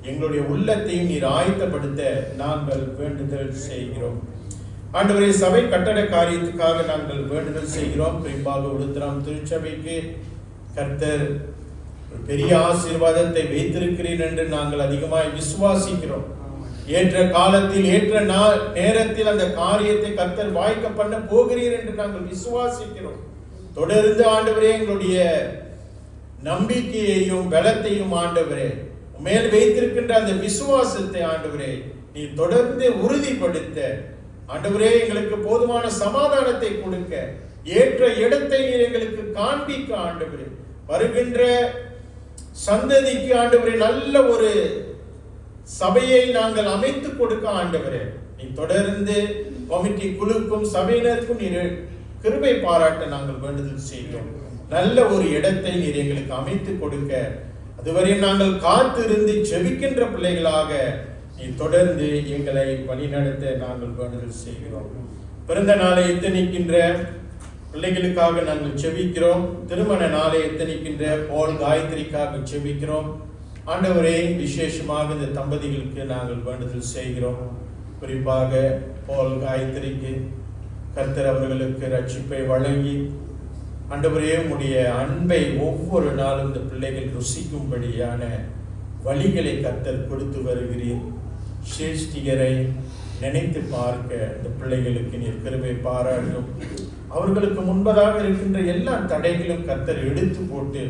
எங்களுடைய உள்ளத்தையும் நீர் ஆயத்தப்படுத்த நாங்கள் வேண்டுதல் செய்கிறோம். ஆண்டவரே சபை கட்டட காரியத்துக்காக நாங்கள் வேண்டுதல் செய்கிறோம். குறிப்பாக உளுத்தரம் திருச்சபைக்கு கர்த்தர் பெரிய ஆசீர்வாதத்தை வைத்திருக்கிறேன் என்று நாங்கள் அதிகமாய் விசுவாசிக்கிறோம். ஏற்ற காலத்தில் ஏற்ற நேரத்தில் அந்த காரியத்தை கர்த்தர் வாய்க்க பண்ண போகிறீர் என்று நாங்கள் விசுவாசிக்கிறோம். தொடர்ந்து ஆண்டவரே எங்களுடைய நம்பிக்கையையும் பலத்தையும் ஆண்டவரே மேல் வைத்திருக்கின்ற அந்த விசுவாசத்தை ஆண்டவரே நீ தொடர்ந்து உறுதிப்படுத்த ஆண்டவரே எங்களுக்கு போதுமான சமாதானத்தை கொடுக்க ஏற்ற இடத்தை நீர் எங்களுக்கு காண்பிக்க ஆண்டவரே வருகின்ற சந்ததிக்கு ஆண்டவரே நல்ல ஒரு சபையை நாங்கள் அமைத்துக் கொடுக்க ஆண்டவரே நீ தொடர்ந்து கமிட்டி குழுக்கும் சபையினருக்கும் நீர் கிருபை பாராட்ட நாங்கள் வேண்டுதல் செய்கிறோம். நல்ல ஒரு இடத்தை நீர் எங்களுக்கு அமைத்துக் கொடுக்க அதுவரையும் நாங்கள் காத்திருந்து ஜெபிக்கின்ற பிள்ளைகளாக நீ தொடர்ந்து எங்களை வழிநடத்த நாங்கள் வேண்டுதல் செய்கிறோம். பிறந்த நாளை எத்தனிக்கின்ற பிள்ளைகளுக்காக நாங்கள் ஜெபிக்கிறோம். திருமண நாளை எத்தனிக்கின்ற போல் காயத்ரிக்காக ஜெபிக்கிறோம். ஆண்டவரே விசேஷமாக இந்த தம்பதிகளுக்கு நாங்கள் வேண்டுதல் செய்கிறோம். குறிப்பாக போல் காயத்ரிக்கு கர்த்தர் அவர்களுக்கு ரட்சிப்பை வழங்கி ஆண்டவரே உம்முடைய அன்பை ஒவ்வொரு நாளும் இந்த பிள்ளைகள் ருசிக்கும்படியான வழிகளை கர்த்தர் கொடுத்து வருகிறீர். சிருஷ்டிகரை நினைத்து பார்க்க இந்த பிள்ளைகளுக்கு நீர் கிருபை பாராட்டும். அவர்களுக்கு முன்பதாக இருக்கின்ற எல்லா தடைகளும் கர்த்தர் எடுத்து போட்டு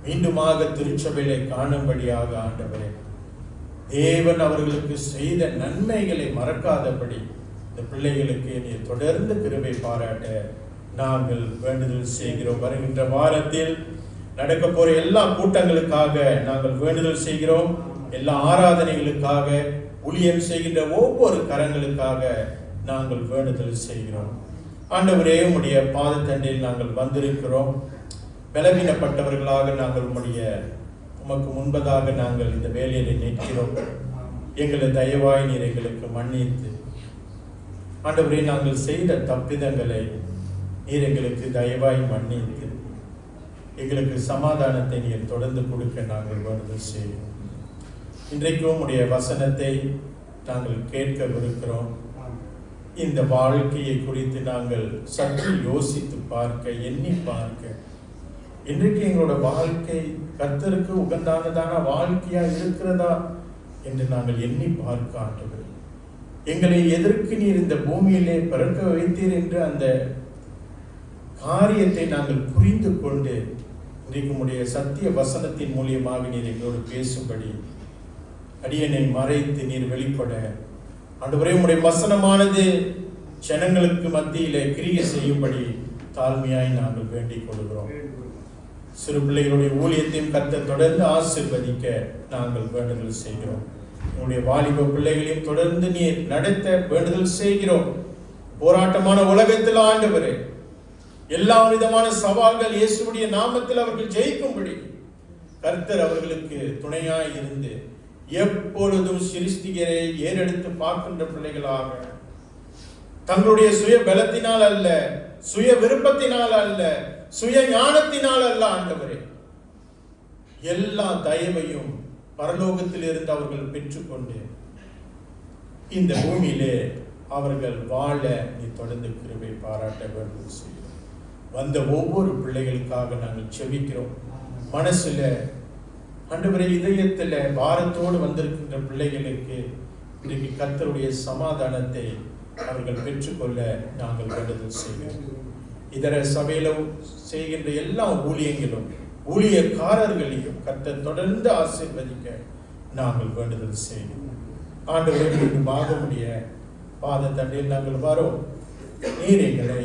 மீண்டுமாக திருச்சபையை காணும்படியாக ஆண்டவரே தேவன் அவர்களுக்கு செய்த நன்மைகளை மறக்காதபடி இந்த பிள்ளைகளுக்கு நீர் தொடர்ந்து கிருபை பாராட்ட நாங்கள் வேண்டுதல் செய்கிறோம். வருகின்ற வாரத்தில் நடக்க போற எல்லா கூட்டங்களுக்காக நாங்கள் வேண்டுதல் செய்கிறோம். எல்லா ஆராதனைகளுக்காக, ஊழியம் செய்கின்ற ஒவ்வொரு கரங்களுக்காக நாங்கள் வேண்டுதல் செய்கிறோம். ஆண்டவரே, உம்முடைய பாதத்தண்டில் நாங்கள் வந்திருக்கிறோம். பலவீனப்பட்டவர்களாக நாங்கள் உமக்கு முன்பதாக நாங்கள் இந்த வேலையில நிற்கிறோம். எங்களை தயவாய் நீர் எங்களுக்கு மன்னித்து, ஆண்டவரே, நாங்கள் செய்த தப்பிதங்களை நீர் எங்களுக்கு தயவாய் மன்னித்து எங்களுக்கு சமாதானத்தை நீர் தொடர்ந்து கொடுக்க நாங்கள் வேண்டுதல் செய்கிறோம். இன்றைக்கும் உடைய வசனத்தை நாங்கள் கேட்கவிருக்கிறோம். இந்த வாழ்க்கையை குறித்து நாங்கள் சற்று யோசித்து பார்க்க, எண்ணி பார்க்க, இன்றைக்கு எங்களோட வாழ்க்கை கர்த்தருக்கு உகந்தானதான வாழ்க்கையா இருக்கிறதா என்று நாங்கள் எண்ணி பார்க்க ஆண்டவர், எங்களை எதற்கு நீர் இந்த பூமியிலே பிறக்க வைத்தீர் என்று அந்த காரியத்தை நாங்கள் புரிந்து கொண்டு இன்றைக்கு உடைய சத்திய வசனத்தின் மூலியமாக நீர் எங்களோடு பேசும்படி அடியனை மறைத்து நீர் வெளிப்பட ஆண்டவரே, உம்முடைய வசனமானது ஜனங்களுக்கு மத்தியிலே கிரியை செய்யும்படி தாழ்மையாய் நாங்கள் வேண்டிக் கொள்கிறோம். சிறு பிள்ளைகளுடைய ஊழியத்தையும் கர்த்தர் தொடர்ந்து ஆசீர்வதிக்க நாங்கள் வேண்டுதல் செய்கிறோம். உங்களுடைய வாலிப பிள்ளைகளையும் தொடர்ந்து நீர் நடத்த வேண்டுதல் செய்கிறோம். போராட்டமான உலகத்தில் ஆண்டவரே, எல்லா விதமான சவால்கள் இயேசுவுடைய நாமத்தில் அவர்கள் ஜெயிக்கும்படி கர்த்தர் அவர்களுக்கு துணையாய் இருந்து எப்பொழுதும் சிருஷ்டிகரை ஏறெடுத்து பார்க்கின்ற பிள்ளைகளாக, தங்களுடைய சுய பலத்தினால் அல்ல, சுய விருப்பத்தினால் அல்ல, சுய ஞானத்தினால் அல்ல ஆண்டவரே, எல்லா தயவையும் பரலோகத்தில் இருந்து அவர்கள் பெற்றுக்கொண்டு இந்த பூமியிலே அவர்கள் வாழ நீ தொடர்ந்து கிருபை பாராட்ட வேண்டும் செய்யும். வந்த ஒவ்வொரு பிள்ளைகளுக்காக நாங்கள் செபிக்கிறோம். மனசுல ஆண்டவரே, இதயத்துல பாரத்தோடு வந்திருக்கின்ற பிள்ளைகளுக்கு இன்றைக்கு கர்த்தருடைய சமாதானத்தை அவர்கள் பெற்றுக்கொள்ள நாங்கள் வேண்டுதல் செய்கிறோம். இதர சபையில செய்கின்ற எல்லா ஊழியங்களும் ஊழியக்காரர்களையும் கர்த்தர் தொடர்ந்து ஆசீர்வதிக்க நாங்கள் வேண்டுதல் செய்கிறோம். ஆண்டவரே, மீண்டுமாக உடைய பாதத்தண்டில் நாங்கள் வரோம். நீர் எங்களை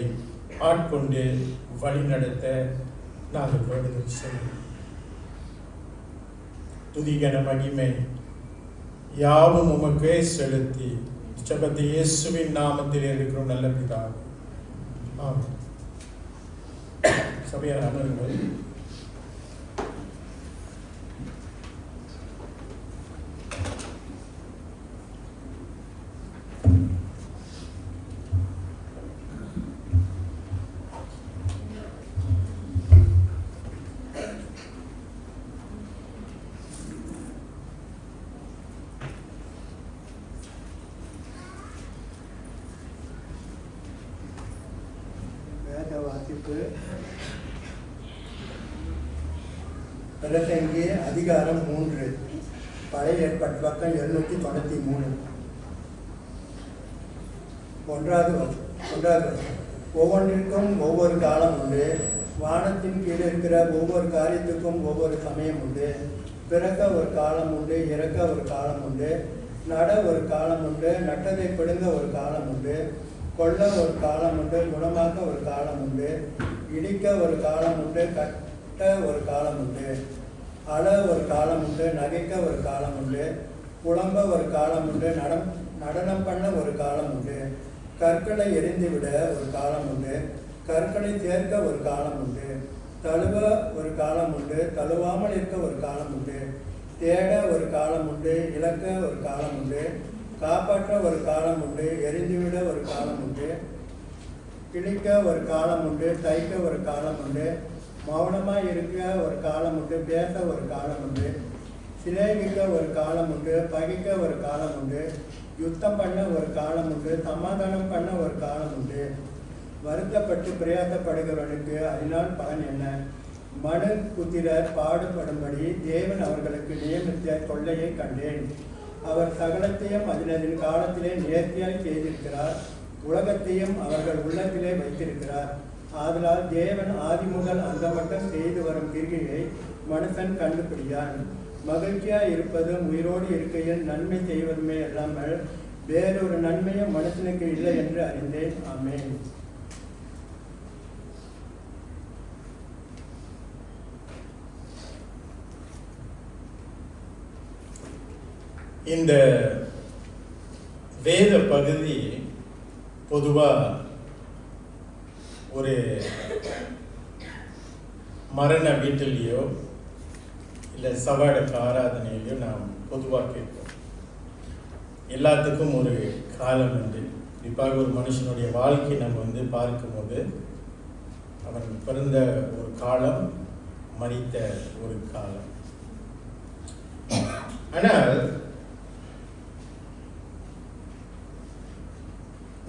ஆட்கொண்டு வழி நடத்த நாங்கள் வேண்டுதல் செய்கிறோம். துதிகன மகிமை யாவும் உமக்கே செலுத்தி ஜெபத்தை இயேசுவின் நாமத்தில் இருக்கிறோம் நல்ல பிதாவே, ஆமென். சபையார் அமருங்கள். பிரசங்கி அதிகாரம் 3, பழைய ஏற்பாட்டு பக்கம் 793, 1வது வசனம். ஒவ்வொன்றிற்கும் ஒவ்வொரு காலம் உண்டு, வானத்தின் கீழே இருக்கிற ஒவ்வொரு காரியத்துக்கும் ஒவ்வொரு சமயம் உண்டு. பிறக்க ஒரு காலம் உண்டு, இறக்க ஒரு காலம் உண்டு, நட ஒரு காலம் உண்டு, நட்டதை பிடுங்க ஒரு காலம் உண்டு, கொல்ல ஒரு காலம் உண்டு, குணமாக்க ஒரு காலம் உண்டு, இடிக்க ஒரு காலம் உண்டு, கட்ட ஒரு காலம் உண்டு, அழ ஒரு காலம் உண்டு, நகைக்க ஒரு காலம் உண்டு, புலம்ப ஒரு காலம் உண்டு, நடனம் பண்ண ஒரு காலம் உண்டு, கற்களை எரிந்துவிட ஒரு காலம் உண்டு, கற்களை சேர்க்க ஒரு காலம் உண்டு, தழுவ ஒரு காலம் உண்டு, தழுவாமல் இருக்க ஒரு காலம் உண்டு, தேட ஒரு காலம் உண்டு, இழக்க ஒரு காலம் உண்டு, காப்பாற்ற ஒரு காலம் உண்டு, எரிந்துவிட ஒரு காலம் உண்டு, கிழிக்க ஒரு காலம் உண்டு, தைக்க ஒரு காலம் உண்டு, மௌனமாக இருக்க ஒரு காலம் உண்டு, பேச ஒரு காலம் உண்டு, சிநேகிக்க ஒரு காலம் உண்டு, பகிக்க ஒரு காலம் உண்டு, யுத்தம் பண்ண ஒரு காலம் உண்டு, சமாதானம் பண்ண ஒரு காலம் உண்டு. வருத்தப்பட்டு பிரயாசப்படுகிறவனுக்கு அதனால் பலன் என்ன? மனு புத்திரர் பாடுபடும்படி தேவன் அவர்களுக்கு நியமித்த கொள்ளையை கண்டேன். அவர் சகலத்தையும் அதனதின் காலத்திலே நேர்த்தியாய் செய்திருக்கிறார், உலகத்தையும் அவர்கள் உள்ளத்திலே வைத்திருக்கிறார். ஆதலால் தேவன் ஆதி முதல் அந்த மட்டும் செய்து வரும் கிரியை மனுஷன் கண்டுபிடியான். மகிழ்ச்சியாய் இருப்பதும் உயிரோடு இருக்கையில் நன்மை செய்வதுமே அல்லாமல் வேறொரு நன்மையும் மனுஷனுக்கு இல்லை என்று அறிந்தேன். ஆமென். இந்த வேத பகுதி பொதுவாக ஒரு மரண வீட்டிலேயோ இல்லை சவாடக்க ஆராதனையிலையோ நாம் பொதுவாக கேட்போம். எல்லாத்துக்கும் ஒரு காலம் உண்டு. குறிப்பாக ஒரு மனுஷனுடைய வாழ்க்கை நம்ம பார்க்கும்போது அவன் பிறந்த ஒரு காலம், மரித்த ஒரு காலம். ஆனால்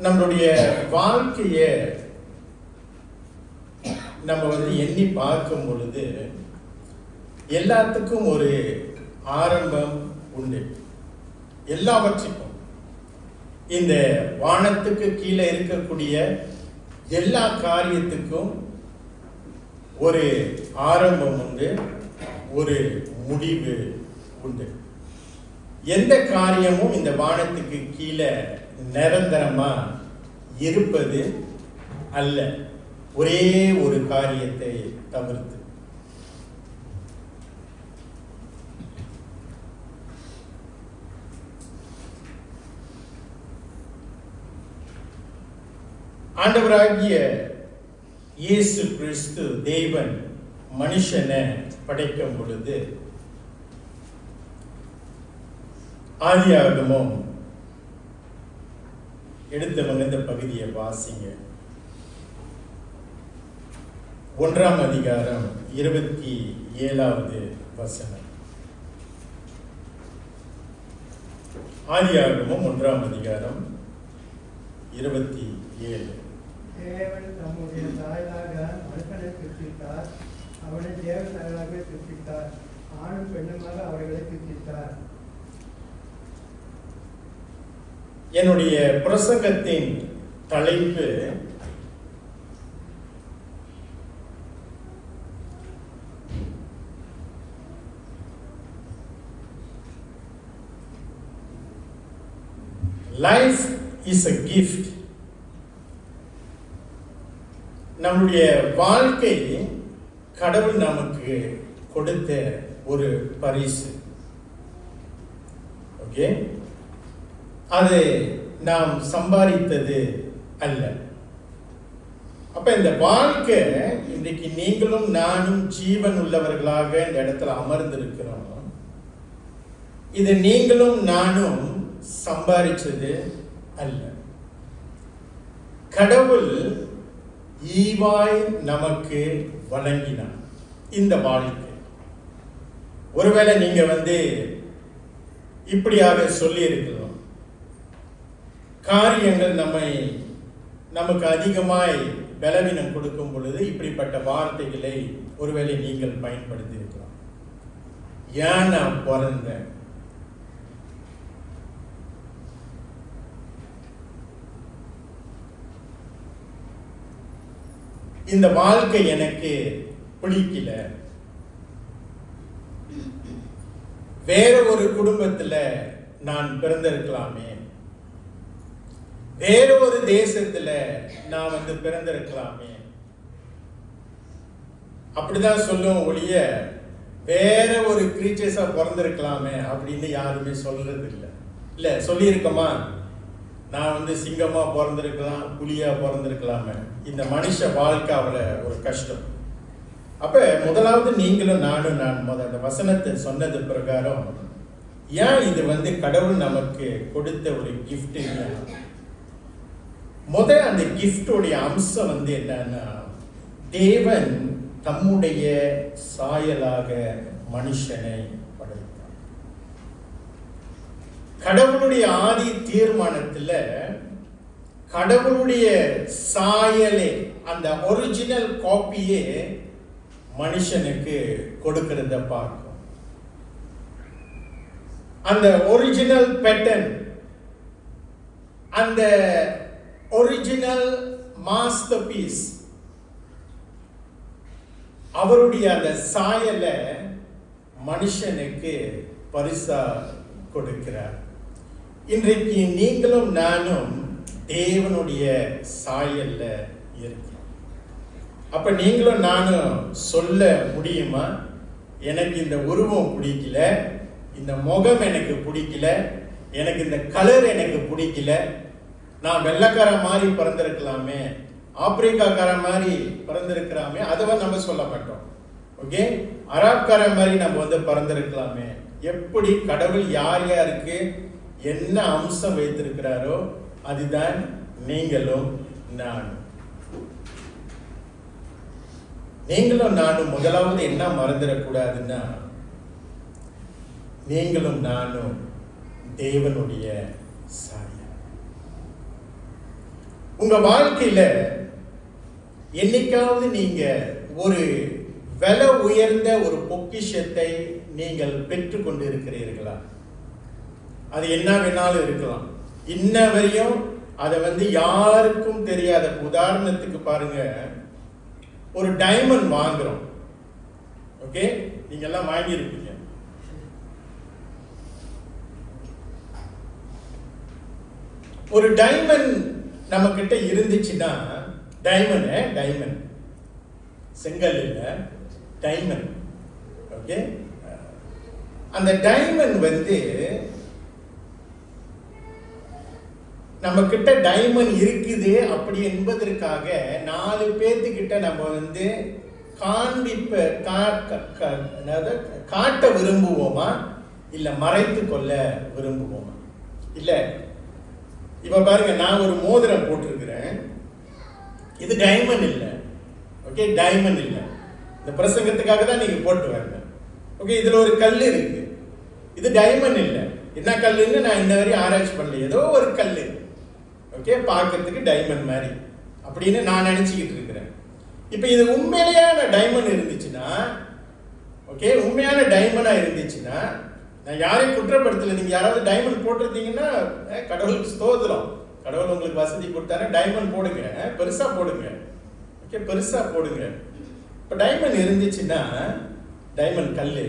நம்மளுடைய வாழ்க்கையை நம்ம எண்ணி பார்க்கும் பொழுது எல்லாத்துக்கும் ஒரு ஆரம்பம் உண்டு. எல்லாவற்றுக்கும் இந்த வானத்துக்கு கீழே இருக்கக்கூடிய எல்லா காரியத்துக்கும் ஒரு ஆரம்பம் உண்டு, ஒரு முடிவு உண்டு. எந்த காரியமும் இந்த வானத்துக்கு கீழே நிரந்தரமா இருப்பது அல்ல, ஒரே ஒரு காரியத்தை தவிர்த்து. ஆண்டவராகிய இயேசு கிறிஸ்து தேவன் மனுஷனை படைக்கும் பொழுது ஆதியாகமம் எடுத்தவங்க இந்த பகுதியை வாசிங்க. 1ஆம் அதிகாரம் 27வது வசனம். ஆதியாகமம் 1ஆம் அதிகாரம் 27. தேவன் தம்முடைய தாயாக மனுஷனை சிருஷ்டித்தார், அவனை தேவனாகவே சிருஷ்டித்தார், ஆணும் பெண்ணுமாக அவர்களை சிருஷ்டித்தார். என்னுடைய பிரசங்கத்தின் தலைப்பு லைஃப் இஸ் a gift. நம்முடைய வாழ்க்கை கடவுள் நமக்கு கொடுத்த ஒரு பரிசு. ஓகே, அது நாம் சம்பாதித்தது அல்ல. அப்ப இந்த வாழ்க்கை இன்றைக்கு நீங்களும் நானும் ஜீவன் உள்ளவர்களாக இந்த இடத்துல அமர்ந்திருக்கிறோம். இது நீங்களும் நானும் சம்பாதிச்சது அல்ல. கடவுள் ஈவாய் நமக்கு வழங்கினார் இந்த வாழ்க்கை. ஒருவேளை நீங்க இப்படியாக சொல்லி இருக்கலாம், காரியங்கள் நமக்கு அதிகமாய் பலவீனம் கொடுக்கும் பொழுது இப்படிப்பட்ட வார்த்தைகளை ஒருவேளை நீங்கள் பயன்படுத்தி இருக்கலாம். ஏன் நான் பிறந்தேன், இந்த வாழ்க்கை எனக்கு பிடிக்கல, வேற ஒரு குடும்பத்துல நான் பிறந்திருக்கலாமே, வேற ஒரு தேசத்துல நான் பிறந்திருக்கலாமே, அப்படிதான் சொல்லுவோம் ஒழிய வேற ஒரு கிரீச்சர்ஸா பிறந்திருக்கலாமே அப்படின்னு யாருமே சொல்றது இல்லை. இல்ல சொல்லியிருக்கோமா, நான் சிங்கமா பிறந்திருக்கலாம், புலியா பிறந்திருக்கலாமே. இந்த மனுஷ வாழ்க்கை அவ்வளோ ஒரு கஷ்டம். அப்ப முதலாவது நீங்களும் நானும் அந்த வசனத்தை சொன்னது பிரகாரம் ஏன் இது கடவுள் நமக்கு கொடுத்த ஒரு கிஃப்ட். அந்த கிஃப்டோடைய அம்சம் என்னன்னா, தேவன் தம்முடைய சாயலாக மனுஷனை படைத்தார். கடவுளுடைய ஆதி தீர்மானத்துல கடவுளுடைய சாயலே, அந்த ஒரிஜினல் காப்பியே மனுஷனுக்கு கொடுக்கிறத பார்க்கும். அந்த ஒரிஜினல் பேட்டர்ன், அந்த ஒரிஜினல் மாஸ்டர் பீஸ், அவருடைய அந்த சாயலை மனுஷனுக்கு பரிசா கொடுக்கிறார். இன்றைக்கு நீங்களும் நானும் தேவனுடைய சாயல்ல இருக்கிறோம். அப்ப நீங்களும் நானும் சொல்ல முடியுமா, எனக்கு இந்த உருவம் பிடிக்கல, இந்த முகம் எனக்கு பிடிக்கல, எனக்கு இந்த கலர் எனக்கு பிடிக்கல, நான் வெள்ளைக்கார மாதிரி பிறந்திருக்கலாமே, ஆப்பிரிக்காக்கார மாதிரி பிறந்திருக்கலாமே, அதை நம்ம சொல்ல மாட்டோம். ஓகே, அராப்கார மாதிரி நம்ம பிறந்திருக்கலாமே. எப்படி கடவுள் யார் யாருக்கு என்ன அம்சம் வைத்திருக்கிறாரோ அதுதான் நீங்களும் நானும். நீங்களும் நானும் முதலாவது என்ன மறந்துடக்கூடாதுன்னா, நீங்களும் நானும் தேவனுடைய சாயல். உங்க வாழ்க்கையில என்னைக்காவது நீங்க ஒரு விலை உயர்ந்த ஒரு பொக்கிஷத்தை நீங்கள் பெற்றுக்கொண்டு இருக்கிறீர்களா? அது என்ன வேணாலும் இருக்கலாம். இன்ன வரையும் அதை யாருக்கும் தெரியாத. உதாரணத்துக்கு பாருங்க, ஒரு டைமண்ட் வாங்குறோம். ஓகே, நீங்க எல்லாம் வாங்கியிருப்பீங்க. ஒரு டைமண்ட் நம்ம கிட்ட இருந்துச்சுன்னா, டைமண்ட் செங்கல் இல்ல, டைமண்ட். ஓகே, அந்த டைமண்ட் நம்ம கிட்ட டைமண்ட் இருக்குது அப்படி என்பதற்காக 4 பேர்த்துக்கிட்ட நம்ம காட்ட விரும்புவோமா, இல்ல மறைத்து கொள்ள விரும்புவோமா? இல்ல, இப்ப பாருங்க, நான் ஒரு மோதிரம் போட்டிருக்கிறேன். இது டைமண்ட் இல்ல. ஓகே, டைமண்ட் இல்ல. இந்த பிரசங்கத்துக்காக தான் நீங்க போட்டு வரல. ஓகே, இதுல ஒரு கல் இருக்கு. இது டைமண்ட் இல்ல. என்ன கல்லுன்னு நான் இன்ன வரையும் ஆராய்ச்சி பண்ணல. ஏதோ ஒரு கல்லு. ஓகே, பார்க்கறதுக்கு டைமண்ட் மாதிரி அப்படின்னு நான் நினைச்சுக்கிட்டு இருக்கிறேன். இப்ப இது உண்மையான டைமண்ட் இருந்துச்சுன்னா, ஓகே, உண்மையான டைமண்டா இருந்துச்சுன்னா, நான் யாரையும் குற்றப்படுத்தல. நீங்க யாராவது டைமண்ட் போட்டிருந்தீங்கன்னா கடவுளுக்கு ஸ்தோத்திரம். கடவுள் உங்களுக்கு வசதி கொடுத்தாரு, டைமண்ட் போடுங்க, பெருசா போடுங்க. ஓகே, பெருசா போடுங்க. இப்ப டைமண்ட் இருந்துச்சுன்னா, டைமண்ட் கல்லு,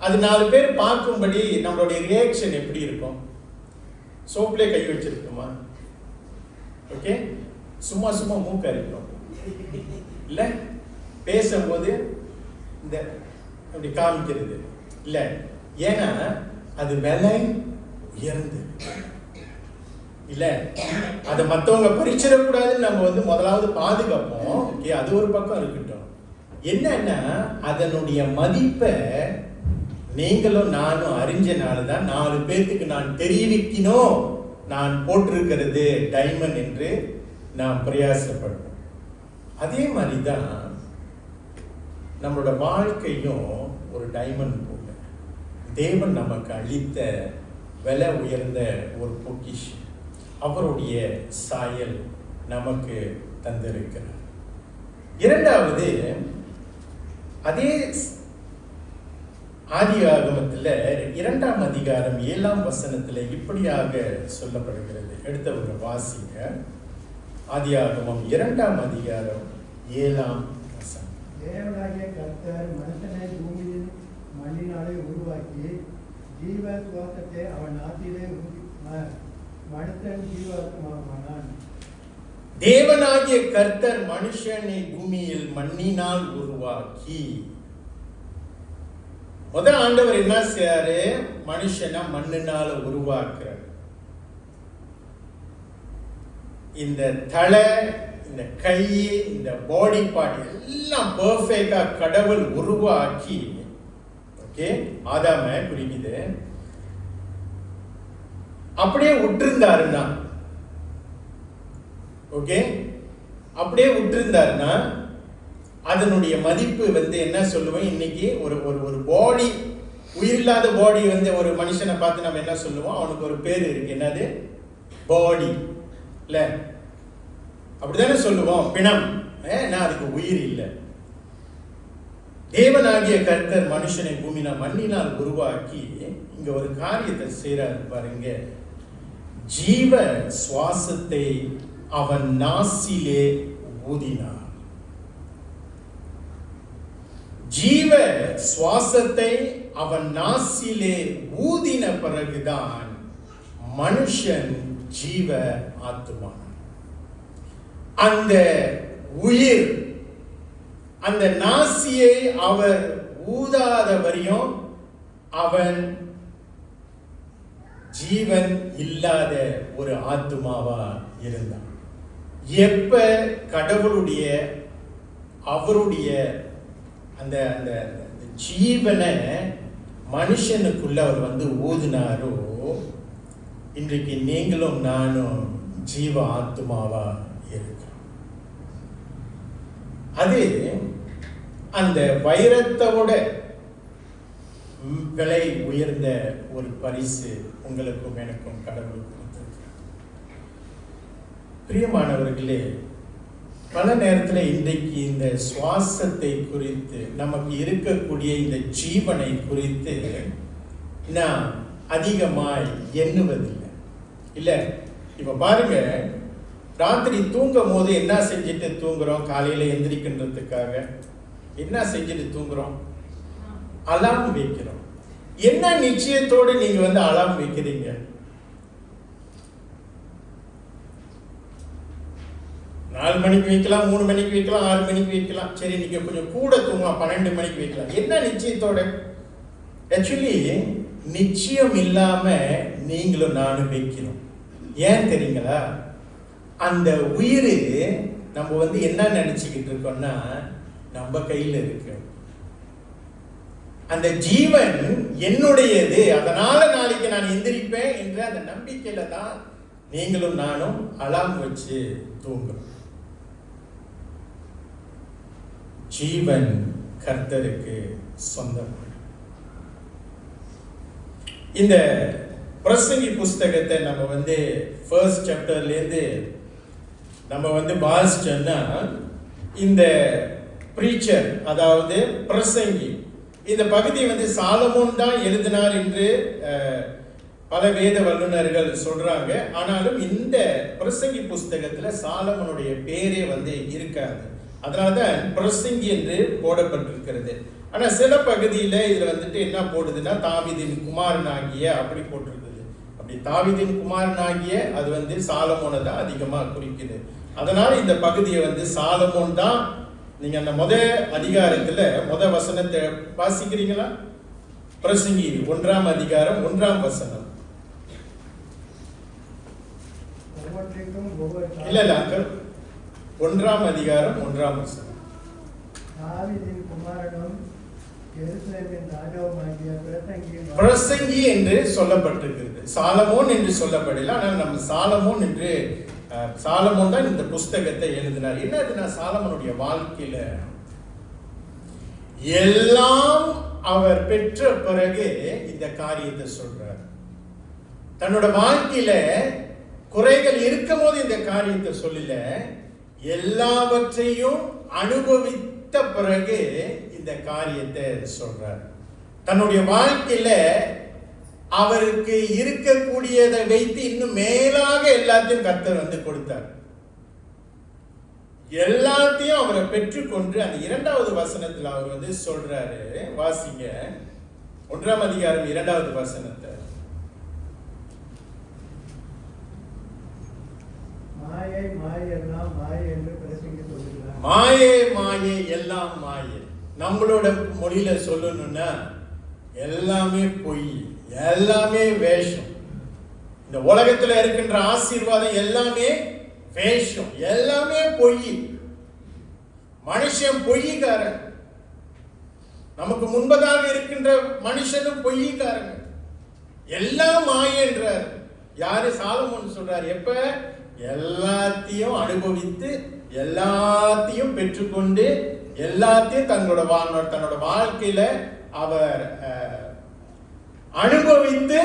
அது 4 பேர் பார்க்கும்படி நம்மளுடைய ரியாக்ஷன் எப்படி இருக்கும்? சோப்லே கை வச்சிருக்குமா? ஓகே, சும்மா சும்மா மூக்க அரிக்கும் இல்ல, பேசும்போது இந்த அப்படி காமிக்கிறது இல்ல. ஏன்னா அது விலை உயர்ந்து இல்ல, அதை மற்றவங்க பறிச்சிடக்கூடாதுன்னு நம்ம முதலாவது பாதுகாப்போம். ஓகே, அது ஒரு பக்கம் இருக்கட்டும். என்னன்னா அதனுடைய மதிப்பை நீங்களும் நானும் அறிஞ்சனால்தான் 4 பேர்த்துக்கு நான் தெரிவிக்கணும், நான் போட்டிருக்கிறது டைமண்ட் என்று நாம் பிரயாசப்படுவோம். அதே மாதிரிதான் நம்மளோட வாழ்க்கையும் ஒரு டைமண்ட் போல தேவன் நமக்கு அளித்த விலை உயர்ந்த ஒரு பொக்கிஷம். அவருடைய சாயல் நமக்கு தந்திருக்கிறார். இரண்டாவது, அதே ஆதியாகமத்தில் 2ஆம் அதிகாரம் 7ஆம் வசனத்தில் இப்படியாக சொல்லப்படுகிறது. எடுத்தவங்க வாசிங்க. ஆதியாகமம் 2ஆம் அதிகாரம் 7ஆம் வசனம். தேவனாகிய கர்த்தர் மனுஷனை பூமியில் மண்ணினாலே உருவாக்கி ஜீவ சுவாசத்தை அவன் நாட்டிலே மனுஷன் ஜீவாத்மாவானான். தேவனாகிய கர்த்தர் மனுஷனை பூமியில் மண்ணினால் உருவாக்கி, முதல் ஆண்டவர் என்ன செய்யாரு? மனுஷனை மண்ணினால உருவாக்குறார். இந்த தலை, இந்த கை, இந்த பாடி பார்ட் எல்லாம் பெர்ஃபெக்ட்டா கடவுள் உருவாக்கி, ஓகே, ஆதாம குறிக்குது, அப்படியே விட்டுருந்தாருன்னா, ஓகே, அப்படியே விட்டுருந்தாருன்னா அதனுடைய மதிப்பு என்ன சொல்லுவோம்? இன்னைக்கு ஒரு பாடி, உயிரில்லாத பாடி ஒரு மனுஷனை பார்த்து நம்ம என்ன சொல்லுவோம்? அவனுக்கு ஒரு பேர் இருக்கு. என்னது? பாடி இல்ல, அப்படித்தானே சொல்லுவோம். பிணம். அதுக்கு உயிர் இல்லை. தேவனாகிய கர்த்தர் மனுஷனை பூமியில மண்ணினால் உருவாக்கி இங்க ஒரு காரியத்தை செய்யறாரு பாருங்க. ஜீவ சுவாசத்தை அவன் நாசிலே ஊதினார். ஜீவ சுவாசத்தை அவன் நாசிலே ஊதின பிறகுதான் மனுஷன் ஜீவ ஆத்மா. அந்த உயிர், அந்த நாசியை அவர் ஊதாத வரையும் அவன் ஜீவன் இல்லாத ஒரு ஆத்துமாவா இருந்தான். எப்ப கடவுளுடைய அவருடைய அந்த அந்த ஜீவனை மனுஷனுக்குள்ள அவர் வந்து ஊதினாரோ, இன்றைக்கு நீங்களும் நானும் ஜீவ ஆத்துமாவா இருக்கிறோம். அது அந்த வைரத்தோட விலை உயர்ந்த ஒரு பரிசு உங்களுக்கும் எனக்கும் கடவுள் கொடுத்திருக்கிறார். பிரியமானவர்களே, பல நேரத்தில் இன்றைக்கு இந்த சுவாசத்தை குறித்து, நமக்கு இருக்கக்கூடிய இந்த ஜீவனை குறித்து நான் அதிகமாய் எண்ணுவதில்லை. இல்லை, இப்ப பாருங்க, ராத்திரி தூங்கும் போது என்ன செஞ்சுட்டு தூங்குறோம்? காலையில எந்திரிக்கின்றதுக்காக என்ன செஞ்சுட்டு தூங்குறோம்? அலார்ம் வைக்கிறோம். என்ன நிச்சயத்தோடு நீங்க வந்து அலார்ம் வைக்கிறீங்க? நாலு மணிக்கு வைக்கலாம், 3 மணிக்கு வைக்கலாம், 6 மணிக்கு வைக்கலாம். சரி, நீங்க கொஞ்சம் கூட தூங்கலாம், 12 மணிக்கு வைக்கலாம். என்ன நிச்சயத்தோட? ஆக்சுவலி நிச்சயம் இல்லாம நீங்களும் நானும் வைக்கிறோம். ஏன் தெரியுங்களா? அந்த உயிர் நம்ம வந்து என்ன நினைச்சுக்கிட்டு இருக்கோம்னா, நம்ம கையில இருக்கு. அந்த ஜீவன் என்னுடையது, அதனால நாளைக்கு நான் எந்திரிப்பேன் என்ற அந்த நம்பிக்கையில தான் நீங்களும் நானும் அலார்ம் வச்சு தூங்குறோம். ஜீவன் கர்த்தருக்கு சொந்தம். இந்த பிரசங்கி புஸ்தகத்தை நம்ம வந்து ஃபர்ஸ்ட் சாப்டர்ல இருந்து நம்ம வந்து வாசிச்சோம்னா, இந்த பிரீச்சர், அதாவது பிரசங்கி, இந்த பகுதி வந்து சாலமோன் தான் எழுதினார் என்று பல வேத வல்லுநர்கள் சொல்றாங்க. ஆனாலும் இந்த பிரசங்கி புஸ்தகத்துல சாலமோனுடைய பேரே வந்து இருக்காது. அதனால்தான் பிரசங்கி என்று போடப்பட்டிருக்கிறது. ஆனா சில பகுதியில இதுல வந்துட்டு என்ன போடுதுன்னா, தாவீதின் குமாரனாகிய அப்படி போட்டிருக்குது. அப்படி தாவீதின் குமாரனாகிய அது வந்து சாலமோனை தான் அதிகமா குறிக்குது. அதனால இந்த பகுதியை வந்து சாலமோன் தான். நீங்க அந்த அதிகாரத்துல வசனத்தை வாசிக்கிறீங்களா? பிரசங்கி 1ஆம் அதிகாரம் 1ஆம் வசனம். இல்ல அங்கிள், 1ஆம் அதிகாரம் 1ஆம் வசனம். தாவீதின் குமாரனும் எருசலேமின் ராஜாவுமாகிய பிரசங்கி என்று சொல்லப்பட்டிருக்கிறது. சாலமோன் என்று சொல்லப்படல. ஆனால் நம்ம சாலமோன் என்று, சாலமோன் தான் இந்த புஸ்தகத்தை எழுதினார். என்னதுன்னா, சாலமோனுடைய வாழ்க்கையில எல்லாம் அவர் பெற்ற பிறகு இந்த காரியத்தை சொல்றார். தன்னோட வாழ்க்கையில குறைகள் இருக்கும் போது இந்த காரியத்தை சொல்லல, எல்லாவற்றையும் அனுபவித்த பிறகு இந்த காரியத்தை சொல்றார். தன்னுடைய வாழ்க்கையில அவருக்கு இருக்கக்கூடியதை வைத்து இன்னும் மேலாக எல்லாத்தையும் கர்த்தர் வந்து கொடுத்தார். எல்லாத்தையும் அவரை பெற்றுக்கொண்டு அந்த 2வது வசனத்தில் அவர் வந்து சொல்றாரு. வாசிங்க 1ஆம் அதிகாரம் 2வது வசனத்தை. மாயை மாயை எல்லாம் மாயை என்று பிரசங்கி சொல்கிறார். மாயே மாயே எல்லாம் மாயை. நம்மளோட மொழியில சொல்லணும்னா எல்லாமே பொய், எல்லாமே வேஷம். இந்த உலகத்துல இருக்கின்ற ஆசீர்வாதம் எல்லாமே வேஷம், எல்லாமே பொய். மனுஷன் பொய்காரன். நமக்கு முன்பதாக இருக்கின்ற மனுஷனும் பொய்காரங்க. எல்லாம் மாயன்றார். யாரு? சாலமோன் சொல்றார். எப்ப? எல்லாத்தையும் அனுபவித்து, எல்லாத்தையும் பெற்றுக்கொண்டு, எல்லாத்தையும் தன்னோட வாழ்க்கையில அவர் அனுபவித்து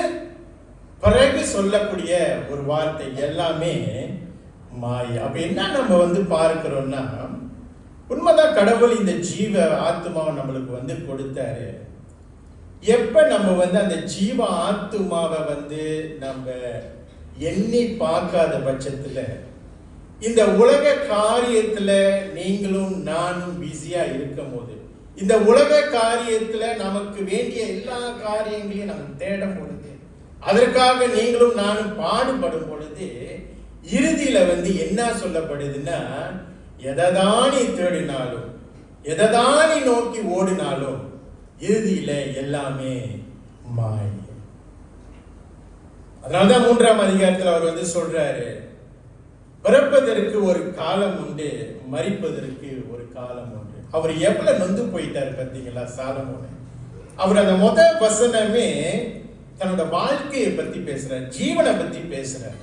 பிறகு சொல்லக்கூடிய ஒரு வார்த்தை எல்லாமே மாயை. அப்ப என்ன நம்ம வந்து பார்க்கிறோம்னா, உண்மைதான், கடவுள் இந்த ஜீவ ஆத்மாவை நம்மளுக்கு வந்து கொடுத்தாரு. எப்ப நம்ம வந்து அந்த ஜீவ ஆத்மாவை வந்து நம்ம எண்ணி பார்க்காத பட்சத்துல, இந்த உலக காரியத்துல நீங்களும் நானும் பிஸியா இருக்கும் போது, இந்த உலக காரியத்துல நமக்கு வேண்டிய எல்லா காரியங்களையும் நம்ம தேடும் பொழுது, அதற்காக நீங்களும் நானும் பாடுபடும் பொழுது, இறுதியில வந்து என்ன சொல்லப்படுதுன்னா, எதைதான் நீ தேடினாலும், எதைதான் நீ நோக்கி ஓடினாலும், இறுதியில எல்லாமே மாயை. அதனால்தான் 3ஆம் அதிகாரத்தில் அவர் வந்து சொல்றாரு, பிறப்பதற்கு ஒரு காலம் உண்டு, மரிப்பதற்கு ஒரு காலம் உண்டு. அவர் எவ்வளவு நொந்து போயிட்டாரு பார்த்தீங்களா சாலமோன். அவர் அந்த வசனமே தன்னோட வாழ்க்கையை பத்தி பேசுறார், ஜீவனை பத்தி பேசுறார்.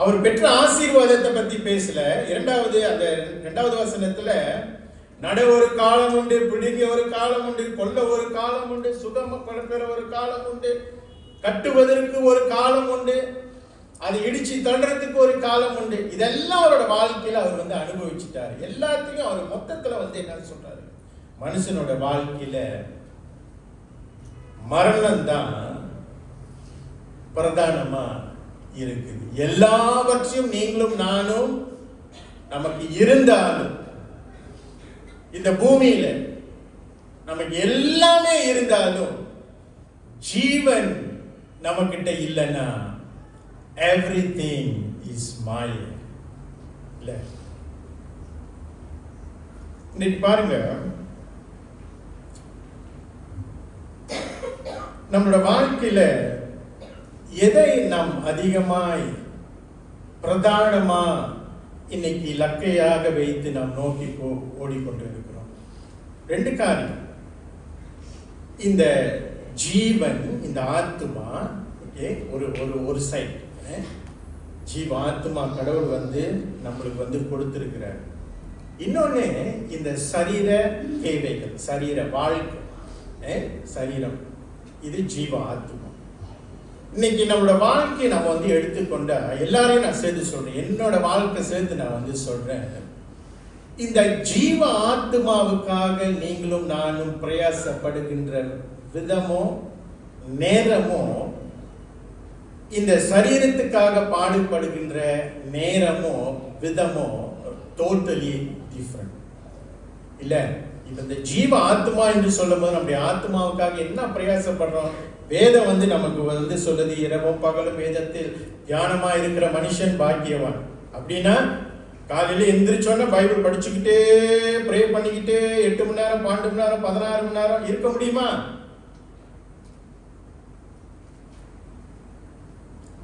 அவர் பெற்ற ஆசீர்வாதத்தை பத்தி பேசல. இரண்டாவது வசனத்துல நட ஒரு காலம் உண்டு, பிடுங்க ஒரு காலம் உண்டு, கொல்ல ஒரு காலம் உண்டு, சுகம் பெற ஒரு காலம் உண்டு, கட்டுவதற்கு ஒரு காலம் உண்டு, அதை இடிச்சு தள்ளுறதுக்கு ஒரு காலம் உண்டு. இதெல்லாம் அவரோட வாழ்க்கையில அவர் வந்து அனுபவிச்சுட்டாரு. எல்லாத்தையும் அவர் மொத்தத்துல வந்து என்ன சொல்றாரு, மனுஷனோட வாழ்க்கையில மரணம் தான் பிரதானமா இருக்குது. எல்லாவற்றையும் நீங்களும் நானும் நமக்கு இருந்தாலும், இந்த பூமியில நமக்கு எல்லாமே இருந்தாலும், ஜீவன் நமக்கிட்ட இல்லைன்னா everything is மாயை. இல்ல இன்னைக்கு பாருங்க, நம்மளோட வாழ்க்கையில எதை நாம் அதிகமாய் பிரதானமா இன்னைக்கு இலக்கையாக வைத்து நாம் நோக்கி ஓடிக்கொண்டு இருக்கிறோம். 2 காரியம். இந்த ஜீவன், இந்த ஆத்மா, ஓகே, ஒரு சைட் ஜீவ ஆத்மா கடவுள் வந்து நம்மளுக்கு வந்து கொடுத்திருக்கிறார். இன்னொன்னு இந்த சரீர தேவைகள், சரீர வாழ்க்கை, சரீரம், இது ஜீவ ஆத்மா. இன்னைக்கு நம்மளோட வாழ்க்கையை நம்ம வந்து எடுத்துக்கொண்ட எல்லாரையும் நான் சேர்த்து சொல்றேன், என்னோட வாழ்க்கை சேர்த்து நான் வந்து சொல்றேன். இந்த ஜீவ ஆத்மாவுக்காக நீங்களும் நானும் பிரயாசப்படுகின்ற விதமோ நேரமோ, இந்த சரீரத்துக்காக பாடுபடுகின்ற நேரமோ விதமோ டோட்டலி டிஃப்ரெண்ட். இல்ல, இப்ப இந்த ஜீவ ஆத்மா என்று சொல்லும் போது நம்முடைய ஆத்மாவுக்காக என்ன பிரயாசப்படுறோம்? வேதம் வந்து நமக்கு வந்து சொல்லுது, இரவும் பகலும் வேதத்தில் தியானமா இருக்கிற மனுஷன் பாக்கியவான். அப்படின்னா காலையில எந்திரிச்சோன்னா பைபிள் படிச்சுக்கிட்டே ப்ரே பண்ணிக்கிட்டே 8 மணி நேரம் 12 மணி நேரம் 16 மணி நேரம் இருக்க முடியுமா?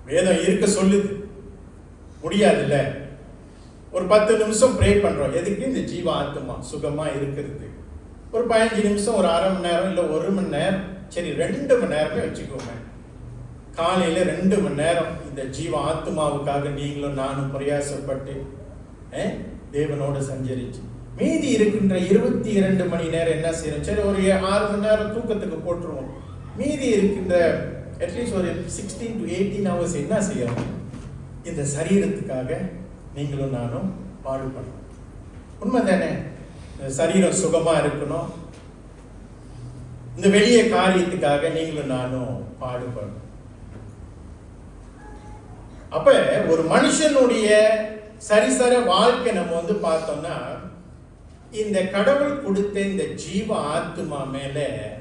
வேதம் இருக்க சொல்லுது, முடியாதுல்ல. ஒரு 10 நிமிஷம் ப்ரே பண்றோம், எதுக்கு? இந்த ஜீவ ஆத்மா சுகமா இருக்கிறது. ஒரு 15 நிமிஷம், ஒரு அரை மணி நேரம், இல்ல 1 மணி நேரம், சரி 2 மணி நேரமே வச்சுக்கோங்க. காலையில 2 மணி நேரம் இந்த ஜீவ ஆத்மாவுக்காக நீங்களும் நானும் பிரயாசப்பட்டு தேவனோடு சஞ்சரிச்சு, மீதி இருக்கின்ற 22 மணி நேரம் என்ன செய்யறோம்? சரி, ஒரு 6 மணி நேரம் தூக்கத்துக்கு போட்டுருவோம். மீதி இருக்கின்ற அட்லீஸ்ட் ஒரு 16 to 18 hours என்ன செய்யணும்? இந்த சரீரத்துக்காக நீங்களும் நானும் பாடுபடணும். உண்மைதானே? சரீரம் சுகமா இருக்கணும், இந்த வெளிய காரியத்துக்காக நீங்களும் நானும் பாடுபடணும். அப்ப ஒரு மனுஷனுடைய சரிசர வாழ்க்கை நம்ம வந்து பார்த்தோம்னா, இந்த கடவுள் கொடுத்த இந்த ஜீவ ஆத்மா மேல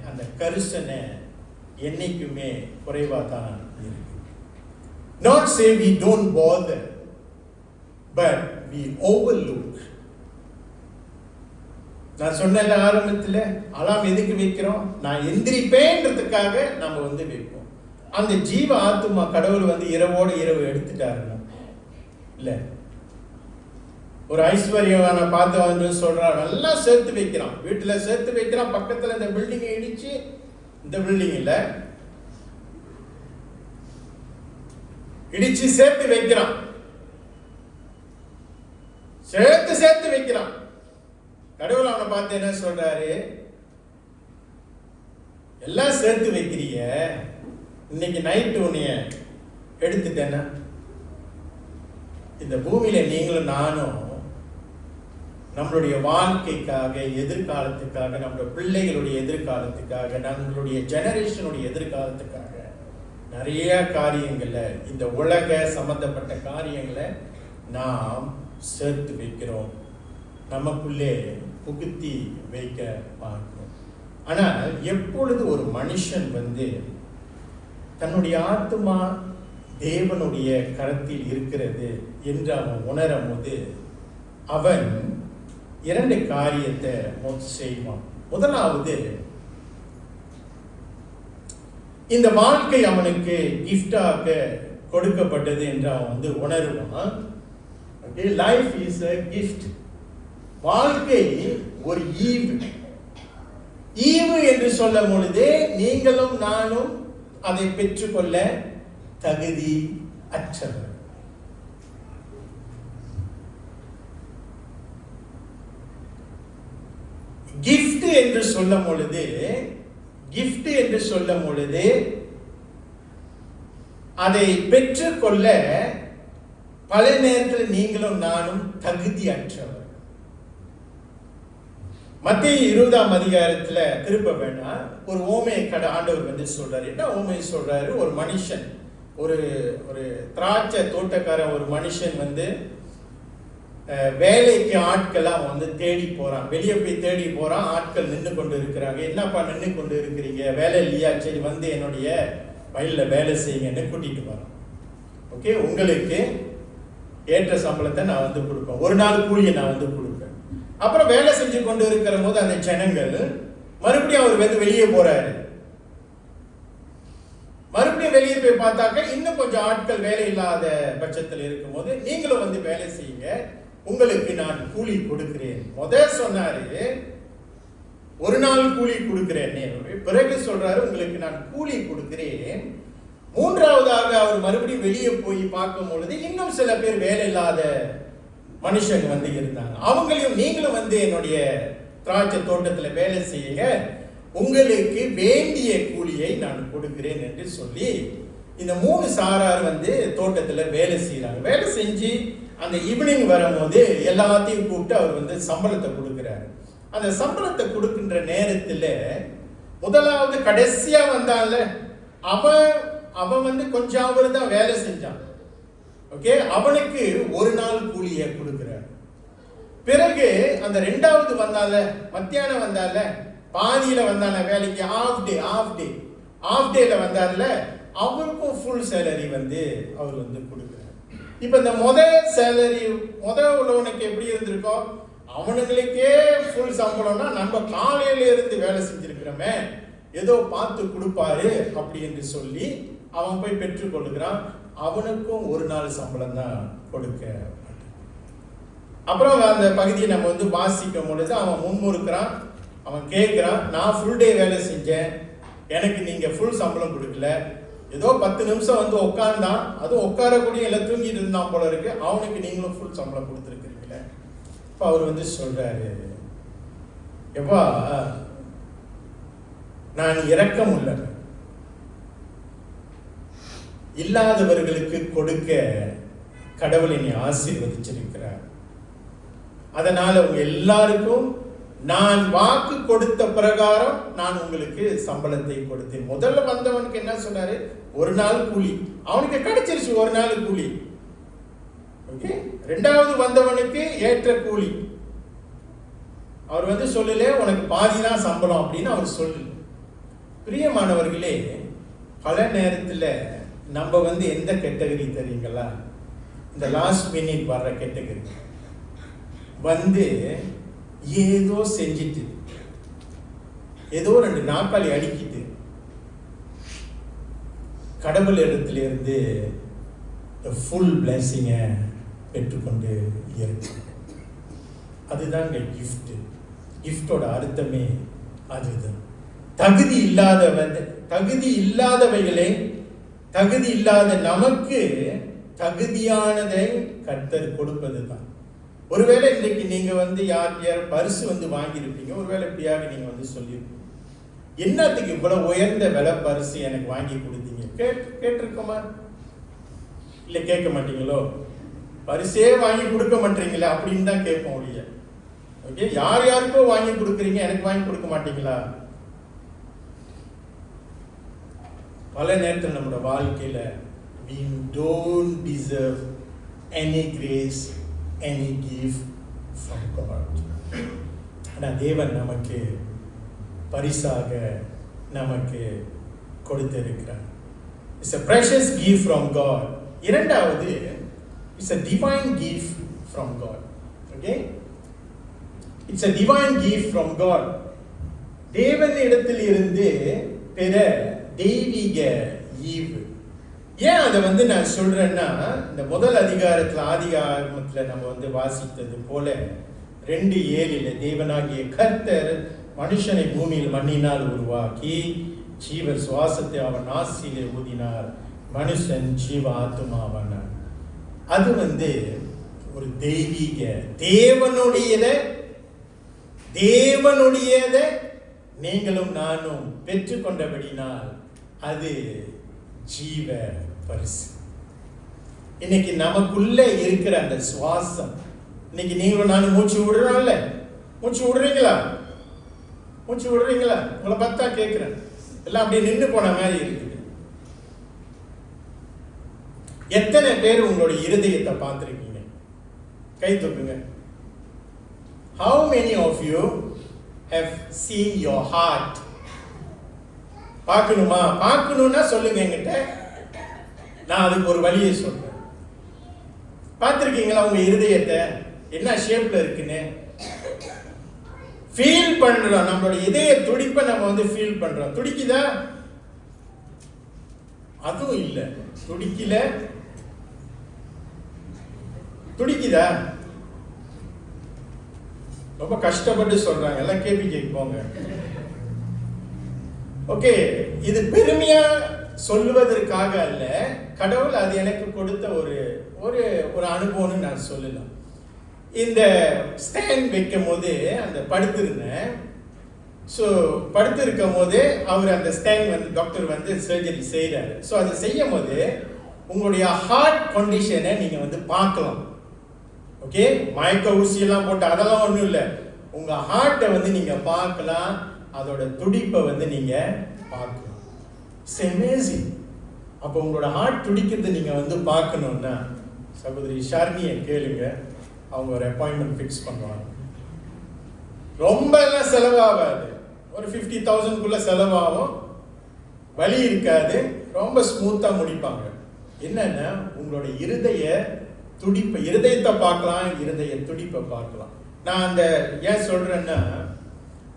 அந்த கரிசனை என்னைக்குமே குறைவா தான் இருக்கு. Not say we don't bother, but we overlook. நான் சொன்ன ஆரம்பத்தில் அலாம் எதுக்கு வைக்கிறோம்? நான் எந்திரிப்பேன்றதுக்காக நம்ம வந்து வைப்போம். அந்த ஜீவ ஆத்மா கடவுள் வந்து இரவோடு இரவு எடுத்துட்டாருன்னா இல்ல, ஒரு ஐஸ்வர்யவான பார்த்து வந்து சொல்றான், நல்லா சேர்த்து வைக்கிறான், வீட்டுல சேர்த்து வைக்கிறான், பக்கத்துல இந்த பில்டிங்கை இடிச்சு, இந்த பில்டிங் இல்ல இடிச்சு சேர்த்து வைக்கிறான், சேர்த்து வைக்கிறான். கடவுள் அவனை பார்த்து என்ன சொல்றாரு? எல்லாம் சேர்த்து வைக்கிறிய, இன்னைக்கு நைட்டு உன்னைய எடுத்துட்டேன்னா, இந்த பூமியில நீங்களும் நானும் நம்மளுடைய வாழ்க்கைக்காக, எதிர்காலத்துக்காக, நம்மளுடைய பிள்ளைகளுடைய எதிர்காலத்துக்காக, நம்மளுடைய ஜெனரேஷனுடைய எதிர்காலத்துக்காக நிறைய காரியங்களை, இந்த உலக சம்பந்தப்பட்ட காரியங்களை நாம் சேர்த்து வைக்கிறோம், நமக்குள்ளே புகுத்தி வைக்க பார்க்கிறோம். ஆனால் எப்பொழுது ஒரு மனுஷன் வந்து தன்னுடைய ஆத்மா தேவனுடைய கரத்தில் இருக்கிறது என்று அவன் உணரும் போது அவன் 2 காரியத்தை செய்வான். முதலாவது, இந்த வாழ்க்கை அவனுக்கு கிஃப்டாக கொடுக்கப்பட்டது என்று அவன் வந்து உணருவான். Okay, life is a gift. வாழ்க்கை ஒரு ஈவு என்று சொல்லும் பொழுதே நீங்களும் நானும் அதை பெற்றுக்கொள்ள தகுதி அற்றவர். கிஃப்ட் என்று சொல்லும் பொழுது அதை பெற்றுக்கொள்ள பல நேரத்தில் நீங்களும் நானும் தகுதி அற்றவர். மத்தேயு 20ஆம் அதிகாரத்துல திருப்ப வேண்டாம், ஒரு ஓமையை ஆண்டவர் வந்து சொல்றாரு. என்ன ஓமை சொல்றாரு? ஒரு மனுஷன், ஒரு திராட்சை தோட்டக்காரன், ஒரு மனுஷன் வந்து வேலைக்கு ஆட்கள் அவன் வந்து தேடி போறான். வெளியே போய் தேடி போறான். ஆட்கள் நின்று கொண்டு இருக்கிறாங்க. என்னப்பா நின்று கொண்டு இருக்கிறீங்க? வேலை இல்லையா? சரி வந்து என்னுடைய வயலில் வேலை செய்யுங்கன்னு கூட்டிட்டு வரான். ஓகே, உங்களுக்கு ஏற்ற சம்பளத்தை நான் வந்து கொடுப்பேன், ஒரு நாள் கூலியை நான் வந்து கொடுப்பேன். அப்புறம் வேலை செஞ்சு கொண்டு இருக்கிற போது அந்த ஜனங்கள் மறுபடியும் அவர் வந்து வெளியே போறாரு. மறுபடியும் வெளியே போய் பார்த்தாக்க இன்னும் கொஞ்சம் ஆட்கள் வேலை இல்லாத பட்சத்தில் இருக்கும் போது, நீங்களும் வந்து வேலை செய்யுங்க, உங்களுக்கு நான் கூலி கொடுக்கிறேன். முதல் சொன்னாரு ஒரு நாள் கூலி கொடுக்கிறேன், பிறகு சொல்றாரு உங்களுக்கு நான் கூலி கொடுக்கிறேன். மூன்றாவதாக அவர் மறுபடியும் வெளியே போய் பார்க்கும் பொழுது இன்னும் சில பேர் வேலை இல்லாத மனுஷங்க வந்து இருந்தாங்க. அவங்களையும் நீங்களும் வந்து என்னுடைய திராட்சை தோட்டத்துல வேலை செய்யுங்க, உங்களுக்கு வேண்டிய கூலியை நான் கொடுக்கிறேன் என்று சொல்லி இந்த 3 சாரார் வந்து தோட்டத்துல வேலை செய்யறாங்க. வேலை செஞ்சு அந்த ஈவினிங் வரும்போது எல்லாத்தையும் கூப்பிட்டு அவர் வந்து சம்பளத்தை கொடுக்கிறாரு. அந்த சம்பளத்தை கொடுக்கின்ற நேரத்துல முதலாவது கடைசியா வந்தான்ல அவன் வந்து கொஞ்சம் அவர் தான் வேலை செஞ்சான். ஓகே, அவனுக்கு ஒரு நாள் கூலியை கொடுக்கிறார். பிறகு அந்த 2வது வந்தால, மத்தியானம் வந்தால, பாதியில வந்தால வேலைக்கு, ஆஃப் டேல வந்தார்ல, அவருக்கும் ஃபுல் சேலரி வந்து அவர் வந்து கொடுக்கிறார். இப்ப இந்த சேலரி உள்ளவனுக்கு எப்படி இருந்திருக்கோம்? அவனுங்களுக்கே ஃபுல் சம்பளம்னா நம்ம காலையில இருந்து வேலை செஞ்சிருக்கிறோமே, ஏதோ பார்த்து கொடுப்பாரு அப்படி என்று சொல்லி அவன் போய் பெற்றுக் கொள்ளுகிறான். அவனுக்கும் ஒரு நாள் சம்பளம் தான் கொடுக்க. அப்புறம் அந்த பகுதியை நம்ம வந்து வாசிக்கும் பொழுது அவன் முன்முறுக்கிறான். அவன் கேட்கிறான், நான் ஃபுல் டே வேலை செஞ்சேன், எனக்கு நீங்க ஃபுல் சம்பளம் கொடுக்கல. ஏதோ 10 நிமிஷம் வந்து உட்கார்ந்தான், அதுவும் உட்காரக்கூடிய எல்லாம் தூங்கிட்டு இருந்தான் போல இருக்கு, அவனுக்கு நீங்களும் ஃபுல் சம்பளம் கொடுத்துருக்கிறீங்களே. இப்போ அவர் வந்து சொல்றாரு, எப்பா நான் இரக்கம் உள்ளவன், இல்லாதவர்களுக்கு கொடுக்க கடவுள் என்னை ஆசீர்வதிச்சிருக்கிறார். அதனால உங்க எல்லாருக்கும் நான் வாக்கு கொடுத்த பிரகாரம் நான் உங்களுக்கு சம்பளத்தை கொடுத்தேன். முதல்ல வந்தவனுக்கு என்ன சொன்னாரு? ஒரு நாள் கூலி. அவனுக்கு கிடைச்சிருச்சு ஒரு நாள் கூலி. ஓகே, 2வது வந்தவனுக்கு ஏற்ற கூலி. அவர் வந்து சொல்லல உனக்கு பாதி தான் சம்பளம் அப்படின்னு அவர் சொல்லல. பிரியமானவர்களே, பல நேரத்தில் நம்ம வந்து எந்த கேட்டகரி தெரியுங்களா? இந்த லாஸ்ட் மினிட் வர்ற கேட்டகரி வந்து ஏதோ செஞ்சிட்டு, ஏதோ 2 நாக்காளி அடிக்கிட்டு கடவுள் இடத்திலிருந்து ஃபுல் பிளெஸிங்கை பெற்றுக்கொண்டு இருக்கு. அதுதாங்க கிஃப்ட். கிஃப்டோட அர்த்தமே அதுதான். தகுதி இல்லாதவைகளை, தகுதி இல்லாத நமக்கு தகுதியானதை கர்த்தர் கொடுப்பது தான். ஒருவேளை இன்றைக்கு நீங்க வந்து யார் பரிசு வந்து வாங்கியிருப்பீங்க. ஒருவேளை இப்படியாக நீங்க வந்து சொல்லியிருப்பீங்க, என்னத்துக்கு இவ்வளவு உயர்ந்த விலை பரிசு எனக்கு வாங்கி கொடுத்தீங்க? கேட்டிருக்கோமா? இல்ல கேட்க மாட்டீங்களோ? பரிசே வாங்கி கொடுக்க மாட்டீங்களா அப்படின்னு தான் கேட்போம் ஒழிய. ஓகே, யார் யாருக்கோ வாங்கி கொடுக்குறீங்க, எனக்கு வாங்கி கொடுக்க மாட்டீங்களா? பல நேரத்தில் நம்மளோட வாழ்க்கையில we don't deserve any grace, any gift from God. ஆனா தேவன் நமக்கு பரிசாக நமக்கு கொடுத்திருக்கிறார். It's a precious gift from God. இரண்டாவது, it's a divine gift from God. Okay? It's a divine gift from God. தேவன் இடத்தில் இருந்து பெற தெய்வீக ஈவு. ஏன் அதை வந்து நான் சொல்றேன்னா, இந்த முதல் அதிகாரத்துல ஆதிகாரத்துல நம்ம வந்து வாசித்தது போல 2:7 தேவனாகிய கர்த்தர் மனுஷனை பூமியில் மண்ணினால் உருவாக்கி ஜீவ சுவாசத்தை அவன் நாசியிலே ஊதினார், மனுஷன் ஜீவ ஆத்துமாவானார். அது வந்து ஒரு தெய்வீக தேவனுடையத நீங்களும் நானும் பெற்றுக்கொண்டபடினால் அது ஜீவ பரிசு. இன்னைக்கு நமக்குள்ள இருக்கிற அந்த சுவாசம், இன்னைக்கு நீங்களும் நானும் மூச்சு விடுறோம்ல, மூச்சு விடுறீங்களா? உங்களை பார்த்தா கேட்கிறேன், எல்லாம் அப்படியே நின்று போன மாதிரி இருக்குது. எத்தனை பேர் உங்களுடைய இருதயத்தை பார்த்திருக்கீங்க? கை தூக்குங்க. How many of you have seen your heart? பார்க்கணும்னா சொல்லுங்க என்கிட்ட, நான் அதுக்கு ஒரு வழியை சொல்றேன். பார்த்திருக்கீங்களா உங்க இருதயத்தை என்ன ஷேப்ல இருக்குன்னு? ஃபீல் பண்றோம், நம்மளோட இதய துடிப்பை நம்ம வந்து ஃபீல் பண்றோம். துடிக்குதா? அதுவும் இல்ல, துடிக்குதா? ரொம்ப கஷ்டப்பட்டு சொல்றாங்க, எல்லாம் கேள்வி போங்க. ஓகே, இது பெருமையா சொல்லுவதற்காக அல்ல, கடவுள் அது எனக்கு கொடுத்த ஒரு ஒரு அனுபவம்னு நான் சொல்லலாம். இந்த ஸ்டாண்ட் வைக்கும் போது அந்த படுத்திருந்தேன். ஸோ படுத்திருக்கும் போது அவர் அந்த ஸ்டாண்ட் வந்து டாக்டர் வந்து சர்ஜரி செய்கிறாரு. ஸோ அதை செய்யும் போது உங்களுடைய ஹார்ட் கண்டிஷனை நீங்க வந்து பார்க்கலாம். ஓகே, மயக்க ஊசியெல்லாம் போட்டு அதெல்லாம் ஒன்றும் இல்லை, உங்க ஹார்ட்டை வந்து நீங்க பார்க்கலாம், அதோட துடிப்பை வந்து நீங்க பார்க்கலாம். It's amazing. அப்போ உங்களோட ஹார்ட் துடிக்கிறது நீங்க வந்து பார்க்கணும்னா சகோதரி ஷார்னியை கேளுங்க, அவங்க ஒரு அப்பாயின்மெண்ட் ஃபிக்ஸ் பண்ணுவாங்க. ரொம்ப எல்லாம் செலவாகாது, ஒரு 50,000 செலவாகும், வலி இருக்காது, ரொம்ப ஸ்மூத்தா முடிப்பாங்க. என்னன்னா உங்களோட இருதயத்தை பார்க்கலாம், இருதய துடிப்பை பார்க்கலாம். நான் அந்த ஏன் சொல்றேன்னா,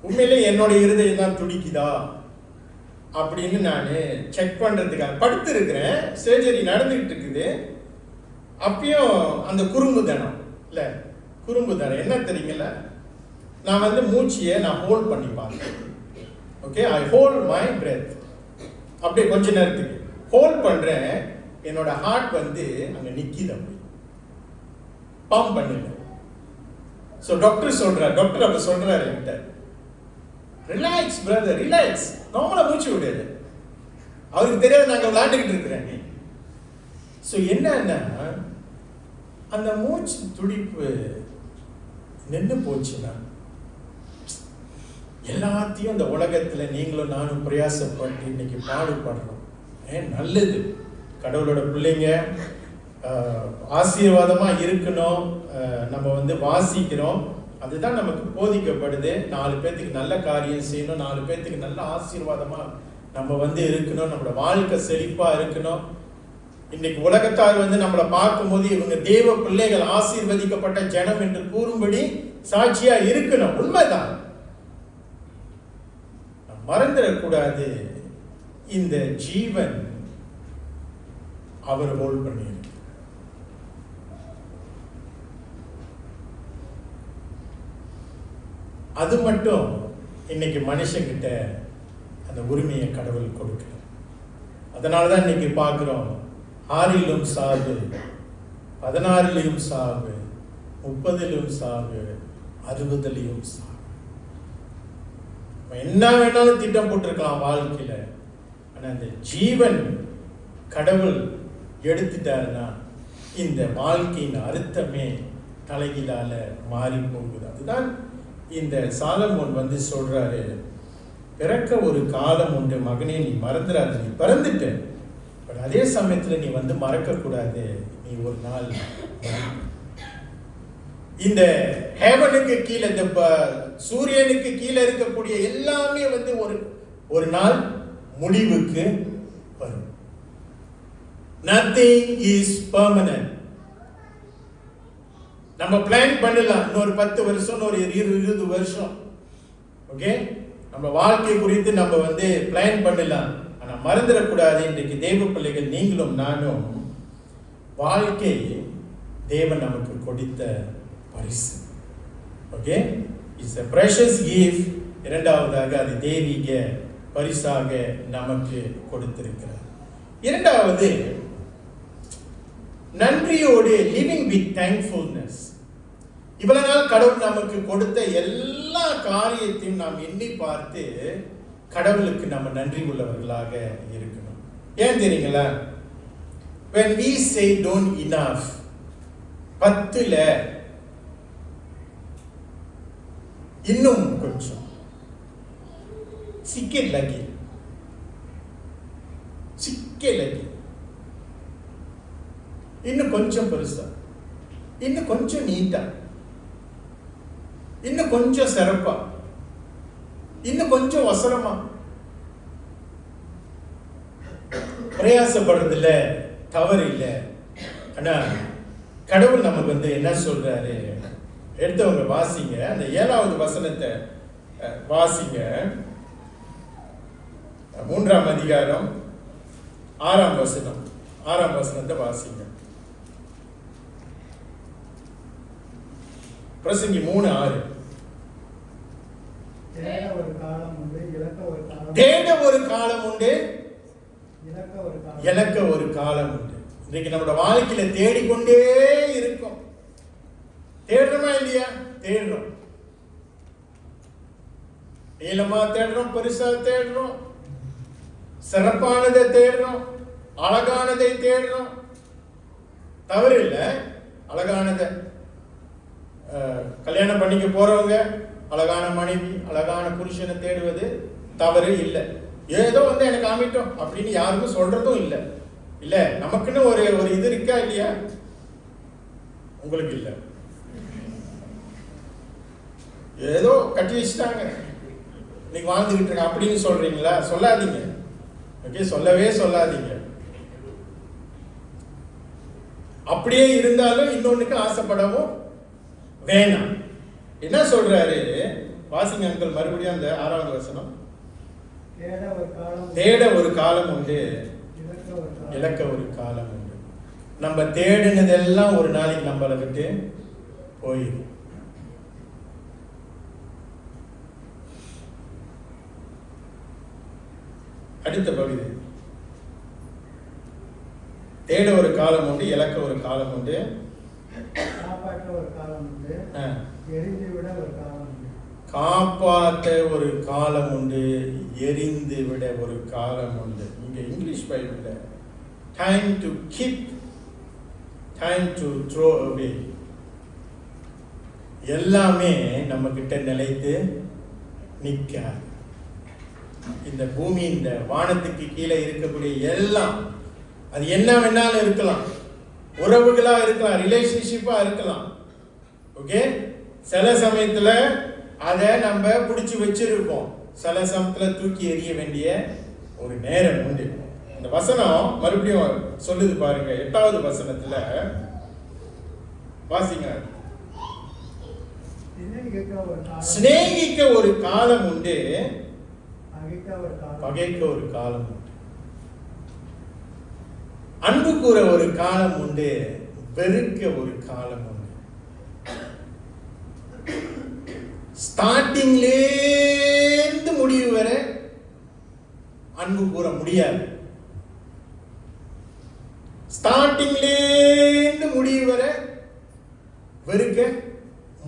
உண்மையிலே என்னோட இருதயம் தான் துடிக்குதா அப்படின்னு நான் செக் பண்றதுக்காக படுத்து இருக்கிறேன். சர்ஜரி நடந்துகிட்டு இருக்குது. அப்பயும் அந்த குறும்புதனம் என்ன தெரியுங்களா, நான் வந்து மூச்சியை நான் ஹோல்ட் பண்ணி பார்த்தேன். Okay, I hold my breath. அப்படியே கொஞ்ச நேரத்துக்கு ஹோல்ட் பண்றேன், என்னோட ஹார்ட் வந்து அங்க நிக்குது, அப்படி பம்ப் பண்ணல. ஸோ டாக்டர் அப்ப சொல்றாரு என்கிட்ட, ரிலாக்ஸ் பிரதர், ரிலாக்ஸ், நார்மலா மூச்சு விடுறது. அவருக்கு தெரியாது நாங்க விளையாண்டுக்கிட்டு இருக்கிறேன். ஸோ என்னன்னா அந்த மூச்சு துடிப்பு நின்று போச்சுன்னா, எல்லாத்தையும் இந்த உலகத்துல நீங்களும் நானும் பிரயாசப்பட்டு இன்னைக்கு பாடுபடுறோம். நல்லது, கடவுளோட பிள்ளைங்க ஆசீர்வாதமா இருக்கணும், நம்ம வந்து வாசிக்கிறோம், அதுதான் நமக்கு போதிக்கப்படுது. 4 பேத்துக்கு நல்ல காரியம் செய்யணும், 4 பேத்துக்கு நல்ல ஆசீர்வாதமா நம்ம வந்து இருக்கணும், நம்மளோட வாழ்க்கை செழிப்பா இருக்கணும். இன்னைக்கு உலகத்தார் வந்து நம்மளை பார்க்கும்போது இவங்க தேவ பிள்ளைகள், ஆசீர்வதிக்கப்பட்ட ஜனம் என்று கூறும்படி சாட்சியா இருக்கணும். உண்மைதான், மறந்துடக்கூடாது. இந்த ஜீவன் அவர் ஹோல்ட் பண்ணி, அது மட்டும் இன்னைக்கு மனுஷங்கிட்ட அந்த உரிமையை கடவுள் கொடுக்கல. அதனாலதான் இன்னைக்கு பார்க்கிறோம், 6லும் சாவு, 16லும் சாவு, 30லும் சாவு, 60லும் சாவு. என்ன வேணாலும் திட்டம் போட்டிருக்கலாம் வாழ்க்கையில, ஆனா அந்த ஜீவன் கடவுள் எடுத்துட்டாருன்னா இந்த வாழ்க்கையின் அர்த்தமே தலைகீழால மாறி போகுது. அதுதான் இந்த சாலமோன் வந்து சொல்றாரு, பிறக்க ஒரு காலம் உண்டு மகனே, நீ மறந்துடாது, நீ பிறந்துட்ட, பட் அதே சமயத்துல நீ வந்து மறக்க கூடாது, நீ ஒரு நாள் இந்த ஹேவனுக்கு கீழே, இந்த சூரியனுக்கு கீழே இருக்கக்கூடிய எல்லாமே வந்து ஒரு நாள் முடிவுக்கு வரும். Nothing is permanent. நம்ம பிளான் பண்ணலாம், இன்னொரு 10 வருஷம், இன்னொரு 20 வருஷம், ஓகே, நம்ம வாழ்க்கை குறித்து நம்ம வந்து பிளான் பண்ணலாம். ஆனா நாம் மறந்துடக்கூடாது. இன்றைக்கு தேவ பிள்ளைகள் நீங்களும் நானும் வாழ்க்கை தேவன் நமக்கு கொடுத்த பரிசு. Okay, it's a precious gift. இரண்டாவதாக அது தெய்வீக பரிசாக நமக்கு கொடுத்திருக்கிறார். இரண்டாவது, நன்றியோடு living with thankfulness. இவ்வளவு நாள் கடவுள் நமக்கு கொடுத்த எல்லா காரியத்தையும் நாம் எண்ணி பார்த்து கடவுளுக்கு நம்ம நன்றி உள்ளவர்களாக இருக்கணும். ஏன் தெரியுங்களா? when we say don't enough, 10ல இன்னும் கொஞ்சம் சிக்கே லகி இன்னும் கொஞ்சம் பெருசா, இன்னும் கொஞ்சம் நீட்டா, இன்னும் கொஞ்சம் சிறப்பா, இன்னும் கொஞ்சம் வசனமா பிரயாசப்படுறதுல தவறு இல்லை. ஆனா கடவுள் நமக்கு என்ன சொல்றாரு? எடுத்தவங்க வாசிங்க, அந்த 7வது வசனத்தை வாசிங்க. 3ஆம் அதிகாரம் 6ஆம் வசனம், 6ஆம் வசனத்தை வாசிங்க. பிரசங்கி 3:6. தேட ஒரு காலம் உண்டு, இழக்க ஒரு காலம். தேட ஒரு காலம் உண்டு, இழக்க ஒரு காலம். இழக்க ஒரு காலம் உண்டு. இன்னைக்கு நம்மளோட வாழ்க்கையில தேடிக்கொண்டே இருக்கும். தேடுறோமா இல்லையா? தேடுறோம். நீளமா தேடுறோம், பெருசா தேடுறோம், சிறப்பானதை தேடுறோம், அழகானதை தேடுறோம். தவறு இல்லை, அழகானதை. கல்யாணம் பண்ணிக்க போறவங்க அழகான மனைவி, அழகான புருஷனை தேடுவது தவறு இல்லை. ஏதோ எனக்கு அமைட்டோம் அப்படின்னு யாருக்கும் சொல்றதும் இல்லை. இல்ல, நமக்குன்னு ஒரு இது இருக்கா இல்லையா? உங்களுக்கு இல்லை, ஏதோ கட்டி வச்சுட்டாங்க, இன்னைக்கு வாழ்ந்துகிட்டு இருக்க அப்படின்னு சொல்றீங்களா? சொல்லாதீங்க. ஓகே, சொல்லவே சொல்லாதீங்க. அப்படியே இருந்தாலும் இன்னொன்னுக்கு ஆசைப்படவும் வேணாம். என்ன சொல்றாரு? வாசிங்க அங்கிள், மறுபடியும் அந்த 6வது வசனம். தேட ஒரு காலம் உண்டு, இழக்க ஒரு காலம் உண்டு. நம்ம தேடினதெல்லாம் ஒரு நாளைக்கு நம்மளை விட்டு போயிடும். அடுத்த பகுதி, தேட ஒரு காலம் உண்டு, இழக்க ஒரு காலம் உண்டு, காப்பாற்ற ஒரு காலம் உண்டு, எரிந்து விட ஒரு காலம் உண்டு. காப்பாற்ற ஒரு காலம் உண்டு, எரிந்து விட ஒரு காலம் உண்டு. இங்க இங்கிலீஷ் பைபிள்ல time to keep, time to throw அவே, எல்லாமே நம்ம கிட்ட நிலைத்து நிற்காது. இந்த பூமி, இந்த வானத்துக்கு கீழே இருக்கக்கூடிய எல்லாம், அது என்ன வேணாலும் இருக்கலாம், உறவுகளா இருக்கலாம், ரிலேஷன்ஷிப்பா இருக்கலாம். ஓகே, சில சமயத்துல அதை நம்ம பிடிச்சி வச்சிருப்போம், சில சமயத்துல தூக்கி எறிய வேண்டிய ஒரு நேரம் உண்டு. இந்த வசனம் மறுபடியும் சொல்லுது பாருங்க, 8வது வசனத்துல வாசிங்க. சிநேகிக்க ஒரு காலம் உண்டு, பகைக்க ஒரு காலம் உண்டு. அன்பு கூற ஒரு காலம் உண்டு, வெறுக்க ஒரு காலம் உண்டு. ஸ்டார்டிங்ல இருந்து முடிவு வரை அன்பு கூற முடியாது, ஸ்டார்டிங்ல இருந்து முடிவு வரை வெறுக்க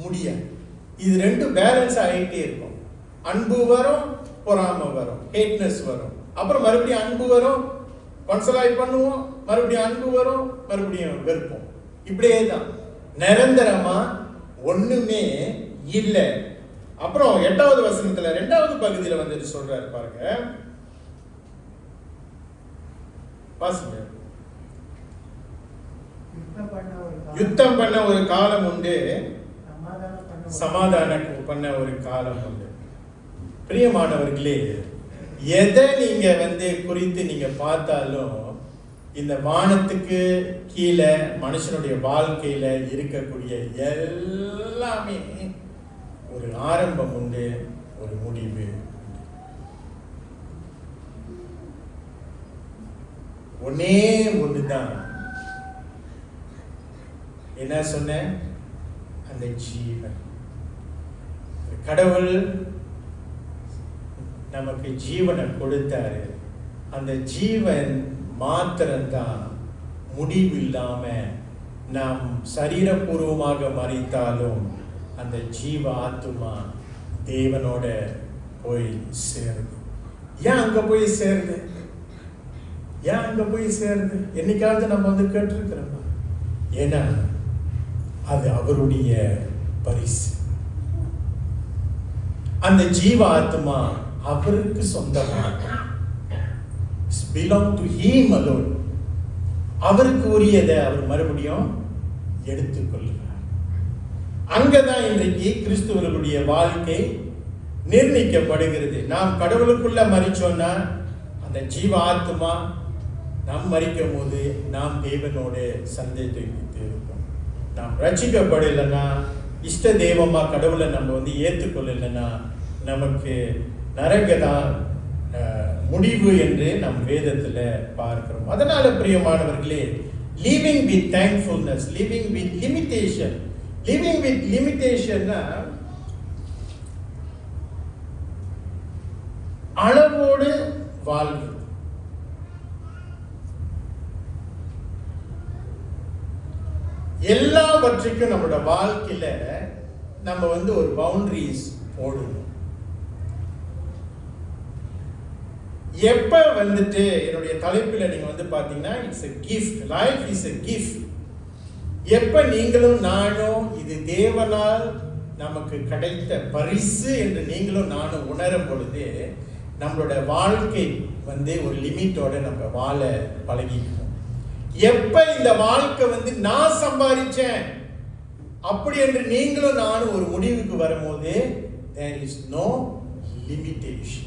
முடியாது. இது ரெண்டும் பேலன்ஸ் ஆகிட்டே இருக்கும். அன்பு வரும், பொறாமை வரும், ஹேட்னஸ் வரும், அப்புறம் மறுபடியும் அன்பு வரும், கன்சலாய் பண்ணுவோம், மறுபடியும் அன்பு வரும், மறுபடியும் வெறுப்போம். இப்படியே தான், நிரந்தரமா ஒண்ணுமே இல்லை. அப்புறம் 8வது வசனத்துல 2வது பகுதியில வந்துட்டு சொல்றாரு பாருங்க, வாசிங்க. யுத்தம் பண்ண ஒரு காலம் உண்டு, சமாதானம் பண்ண ஒரு காலம் உண்டு. பிரியமானவர்களே, எதை நீங்க குறித்து நீங்க பார்த்தாலும் இந்த வானத்துக்கு கீழே மனுஷனுடைய வாழ்க்கையில இருக்கக்கூடிய எல்லாமே ஒரு ஆரம்பம் உண்டு, ஒரு முடிவு. ஒன்னே ஒண்ணுதான். என்ன சொன்னேன்? அந்த ஜீவன். கடவுள் நமக்கு ஜீவனை கொடுத்தாரு. அந்த ஜீவன் மாத்திரம்தான் முடிவு இல்லாம நாம் சரீரபூர்வமாக மரித்தாலும் அந்த ஜீவ ஆத்துமா தேவனோட போய் சேருது. ஏன் அங்க போய் சேருது? ஏன் அங்க போய் சேருது? என்னைக்காவது நம்ம வந்து கேட்டிருக்கிறோம். ஏன்னா அது அவருடைய பரிசு. அந்த ஜீவ ஆத்மா அவருக்கு சொந்தமாக, belong to him alone. அவருக்கு உரியதை அவர் மறுபடியும் எடுத்துக்கொள்கிறார். அங்கதான் இன்றைக்கு கிறிஸ்துவர்களுடைய வாழ்க்கை நிர்ணயிக்கப்படுகிறது. நாம் கடவுளுக்குள்ள மரிச்சோம்னா அந்த ஜீவ ஆத்மா நாம் மரிக்கும் போது நாம் தேவனோட சந்தேகத்தை இருக்கும். நாம் ரட்சிக்கப்படலைன்னா, இஷ்ட தெய்வமா கடவுளை நம்ம வந்து ஏற்றுக்கொள்ளலைன்னா நமக்கு நரகதான் முடிவு என்று நம் வேதத்துல பார்க்கிறோம். அதனால பிரியமானவர்களே, living with thankfulness, living with limitation. living with limitation அளவோடு வாழ்வு. எல்லாவற்றுக்கும் நம்மளோட வாழ்க்கையில நம்ம வந்து ஒரு பவுண்டரிஸ் போடணும். எப்ப வந்துட்டு என்னுடைய தலைப்பில் நீங்க வந்து பாத்தீங்கன்னா it's a gift, life is a gift. எப்ப நீங்களும் நானும் இது தேவனால் நமக்கு கிடைத்த பரிசு என்று நீங்களும் நானும் உணரும் பொழுது நம்மளோட வாழ்க்கை வந்து ஒரு லிமிட்டோட நம்ம வாழ பழகிக்கணும். எப்ப இந்த வாழ்க்கை வந்து நான் சம்பாதிச்சேன் அப்படி என்று நீங்களும் நானும் ஒரு முடிவுக்கு வரும்போது there is no limitation.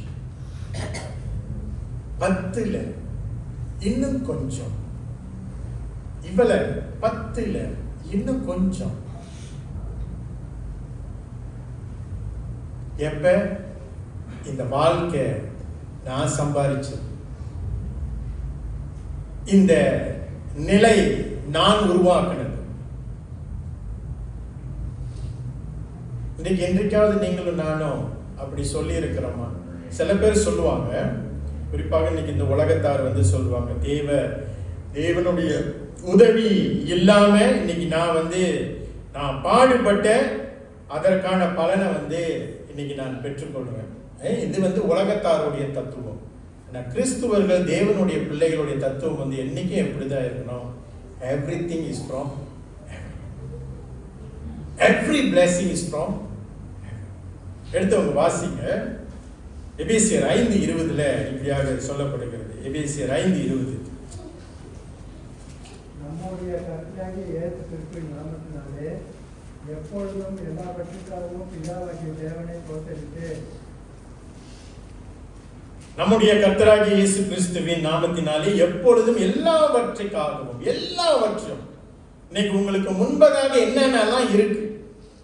10ல இன்னும் கொஞ்சம், இவள 10ல இன்னும் கொஞ்சம். எப்ப இந்த வாழ்க்கை நான் சம்பாதிச்சது, இந்த நிலை நான் உருவாக்கினது. இன்னைக்கு என்றைக்காவது நீங்களும் நானும் அப்படி சொல்லி இருக்கிறோமா? சில பேர் சொல்லுவாங்க, குறிப்பாக இன்னைக்கு இந்த உலகத்தார் வந்து சொல்லுவாங்க, தேவனுடைய உதவி இல்லாம இன்னைக்கு நான் பாடுபட்ட அதற்கான பலனை வந்து இன்னைக்கு நான் பெற்றுக்கொள்வேன். இது வந்து உலகத்தாருடைய தத்துவம். கிறிஸ்துவர்கள் தேவனுடைய பிள்ளைகளுடைய தத்துவம் வந்து என்னைக்கும் எப்படிதான் இருக்கணும்? Everything is from heaven. Every blessing is from heaven. எடுத்தவங்க வாசிங்க. எபேசியர் 5:20 இப்படியாக சொல்லப்படுகிறது. எபேசியர் 5:20. நம்முடைய கர்த்தராகிய இயேசு கிறிஸ்துவின் நாமத்தினாலே எப்பொழுதும் எல்லாவற்றிற்காகவும் பிதாவாகிய தேவனை தோத்தரித்து, நம்முடைய கர்த்தராகிய இயேசு கிறிஸ்துவின் நாமத்தினாலே எப்பொழுதும் எல்லாவற்றுக்காகவும், எல்லாவற்றும் இன்னைக்கு உங்களுக்கு முன்பதாக என்னென்னலாம் இருக்கு,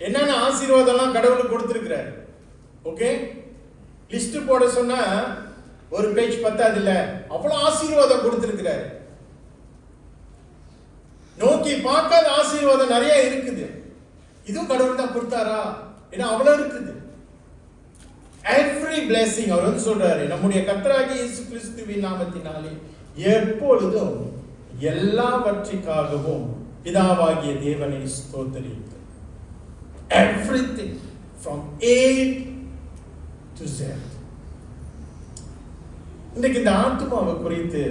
என்னென்ன ஆசீர்வாதம்லாம் கடவுளுக்கு கொடுத்திருக்கிறார். ஓகே, லிஸ்ட் போட சொன்னா ஒரு பேஜ் பத்தாது இல்ல, அவ்வளவு ஆசீர்வாதம் கொடுத்திருக்கிறார். நோக்கி பார்க்காத ஆசீர்வாதம் நிறைய இருக்குது. இதுவும் கடவுள் தான் கொடுத்தாரா? ஏன்னா அவ்வளவு இருக்குது. எவ்ரி பிளெஸிங் அவர் வந்து சொல்றாரு, நம்முடைய கர்த்தராகிய இயேசு கிறிஸ்துவின் நாமத்தினாலே எப்பொழுதும் எல்லாவற்றிற்காகவும் பிதாவாகிய தேவனை ஸ்தோத்திரித்து. Everything from A to Z. இன்னைக்கு இந்த ஆத்துமாவை குறித்து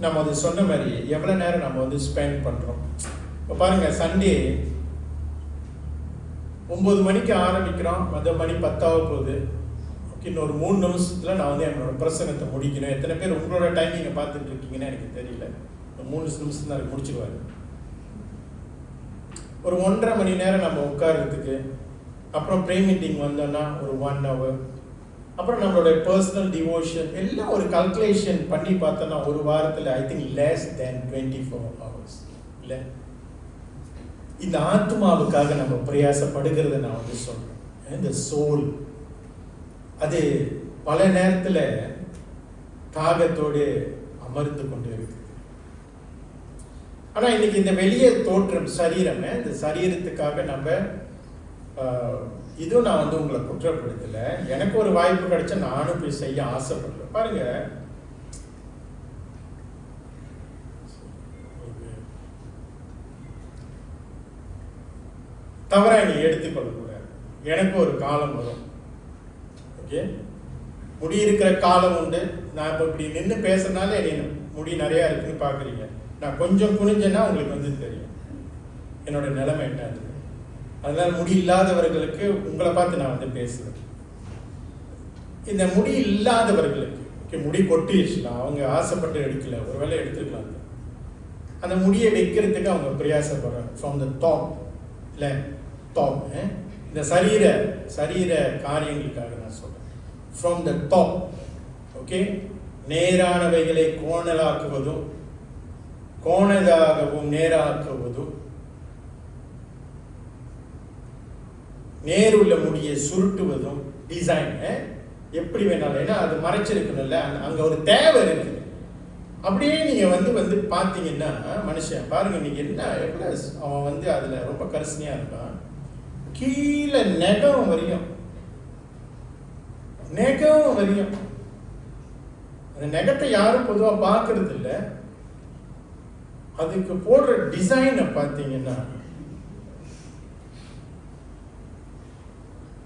நம்ம அது சொன்ன மாதிரி எவ்வளவு நேரம் நம்ம வந்து ஸ்பெண்ட் பண்றோம். இப்போ பாருங்க, சண்டே 9 மணிக்கு ஆரம்பிக்கிறோம், மணி 10 போகுது. இன்னொரு 3 நிமிஷத்துல நான் வந்து என்னோட பிரசங்கத்தை முடிக்கணும். எத்தனை பேர் உங்களோட டைமிங்கை பார்த்துட்டு இருக்கீங்கன்னு எனக்கு தெரியல. 3 நிமிஷம் தான் முடிச்சிருவாரு. ஒரு 1.5 மணி நேரம் நம்ம உட்கார்றதுக்கு, அப்புறம் ப்ரே மீட்டிங் வந்தோம்னா ஒரு 1 hour, அப்புறம் நம்மளோட பர்சனல் டிவோஷன் எல்லாம் ஒரு கால்குலேஷன் பண்ணி பார்த்தோம்னா ஒரு வாரத்தில் I think less than 24 hours. இல்லை, இந்த ஆத்மாவுக்காக நம்ம பிரயாசப்படுகிறத நான் வந்து சொல்றேன். இந்த சோல் அது பல நேரத்தில் தாகத்தோடு அமர்ந்து கொண்டு இருக்கு. ஆனால் இன்னைக்கு இந்த வெளியே தோற்றம் சரீரம், இந்த சரீரத்துக்காக நம்ம இதுவும் நான் வந்து உங்களை குற்றப்படுத்தலை. எனக்கு ஒரு வாய்ப்பு கிடைச்சா நானும் போய் செய்ய ஆசைப்படுறேன். பாருங்க, தவறா நீ எடுத்துக்கொள்ளக்கூடாது. எனக்கு ஒரு காலம் வரும், ஓகே, முடி இருக்கிற காலம் உண்டு. நான் இப்போ இப்படி நின்று பேசுறதுனால என்ன முடி நிறையா இருக்குன்னு பார்க்குறீங்க. நான் கொஞ்சம் குனிஞ்சேன்னா உங்களுக்கு வந்து தெரியும் என்னோட நிலைமை என்ன. அதனால முடி இல்லாதவர்களுக்கு உங்களை பார்த்து நான் வந்து பேசுகிறேன். இந்த முடி இல்லாதவர்களுக்கு முடி கொட்டிடுச்சுலாம், அவங்க ஆசைப்பட்டு எடுக்கல, ஒருவேளை எடுத்துக்கலாம். அந்த முடியை வைக்கிறதுக்கு அவங்க பிரயாசப்படுறாங்க. ஃப்ரம் த டாப், இல்லை டாப், இந்த சரீர காரியங்களுக்காக நான் சொல்றேன். ஃப்ரம் த டாப், ஓகே, நேரானவைகளை கோணலாக்குவதும் கோணலாகவும் நேராக்குவதும், நேருள்ள முடியை சுருட்டுவதும், டிசைன் எப்படி வேணாலும், ஏன்னா அது மறைச்சிருக்கணும்ல, அங்க ஒரு தேவை இருக்கு. அப்படியே நீங்க வந்து பாத்தீங்கன்னா மனுஷன் பாருங்க, நீங்க என்ன எவ்வளவு அவன் வந்து அதுல ரொம்ப கரிசனையா இருக்கான். கீழே நெகம் வரையும் அந்த நெகத்தை யாரும் பொதுவா பார்க்கறது இல்லை. அதுக்கு போடுற டிசைனை பார்த்தீங்கன்னா,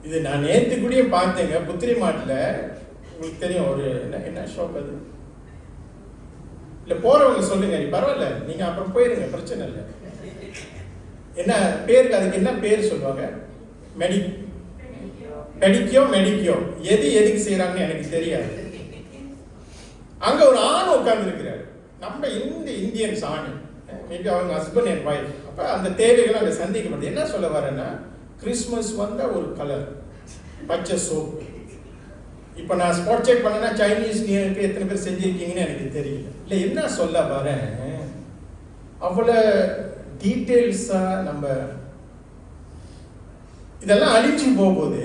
இது நான் நேற்று கூட பார்த்தேங்க புத்திரி மாட்டில். உங்களுக்கு தெரியும் ஒரு என்ன ஷாப் அது, இல்லை போறவங்க சொல்லுங்க, பரவாயில்ல நீங்க அப்புறம் போயிருங்க, பிரச்சனை இல்லை. என்ன பேருக்கு, அதுக்கு என்ன பேர் சொல்லுவாங்க? மெடிக்கியோ எதுக்கு செய்யறாங்கன்னு எனக்கு தெரியாது. அங்க ஒரு ஆண் உட்கார்ந்து இருக்கிறாரு, நம்ம இந்தியன்ஸ் ஆண், மேபி அவங்க ஹஸ்பண்ட் அண்ட் ஒய்ஃப். அப்ப அந்த தேவைகள் அங்க சந்திக்கப்படுது. என்ன சொல்ல வரேன்னா, கிறிஸ்மஸ் வந்த ஒரு கலர் பச்சை சோப்பு. இப்போ நான் ஸ்பாட் செக் பண்ணேன்னா சைனீஸ் நியூ எத்தனை பேர் செஞ்சிருக்கீங்கன்னு எனக்கு தெரியல. இல்லை என்ன சொல்ல வரேன், அவ்வளோ டீட்டெயில்ஸா நம்ம இதெல்லாம் அழிஞ்சு போகும்போது,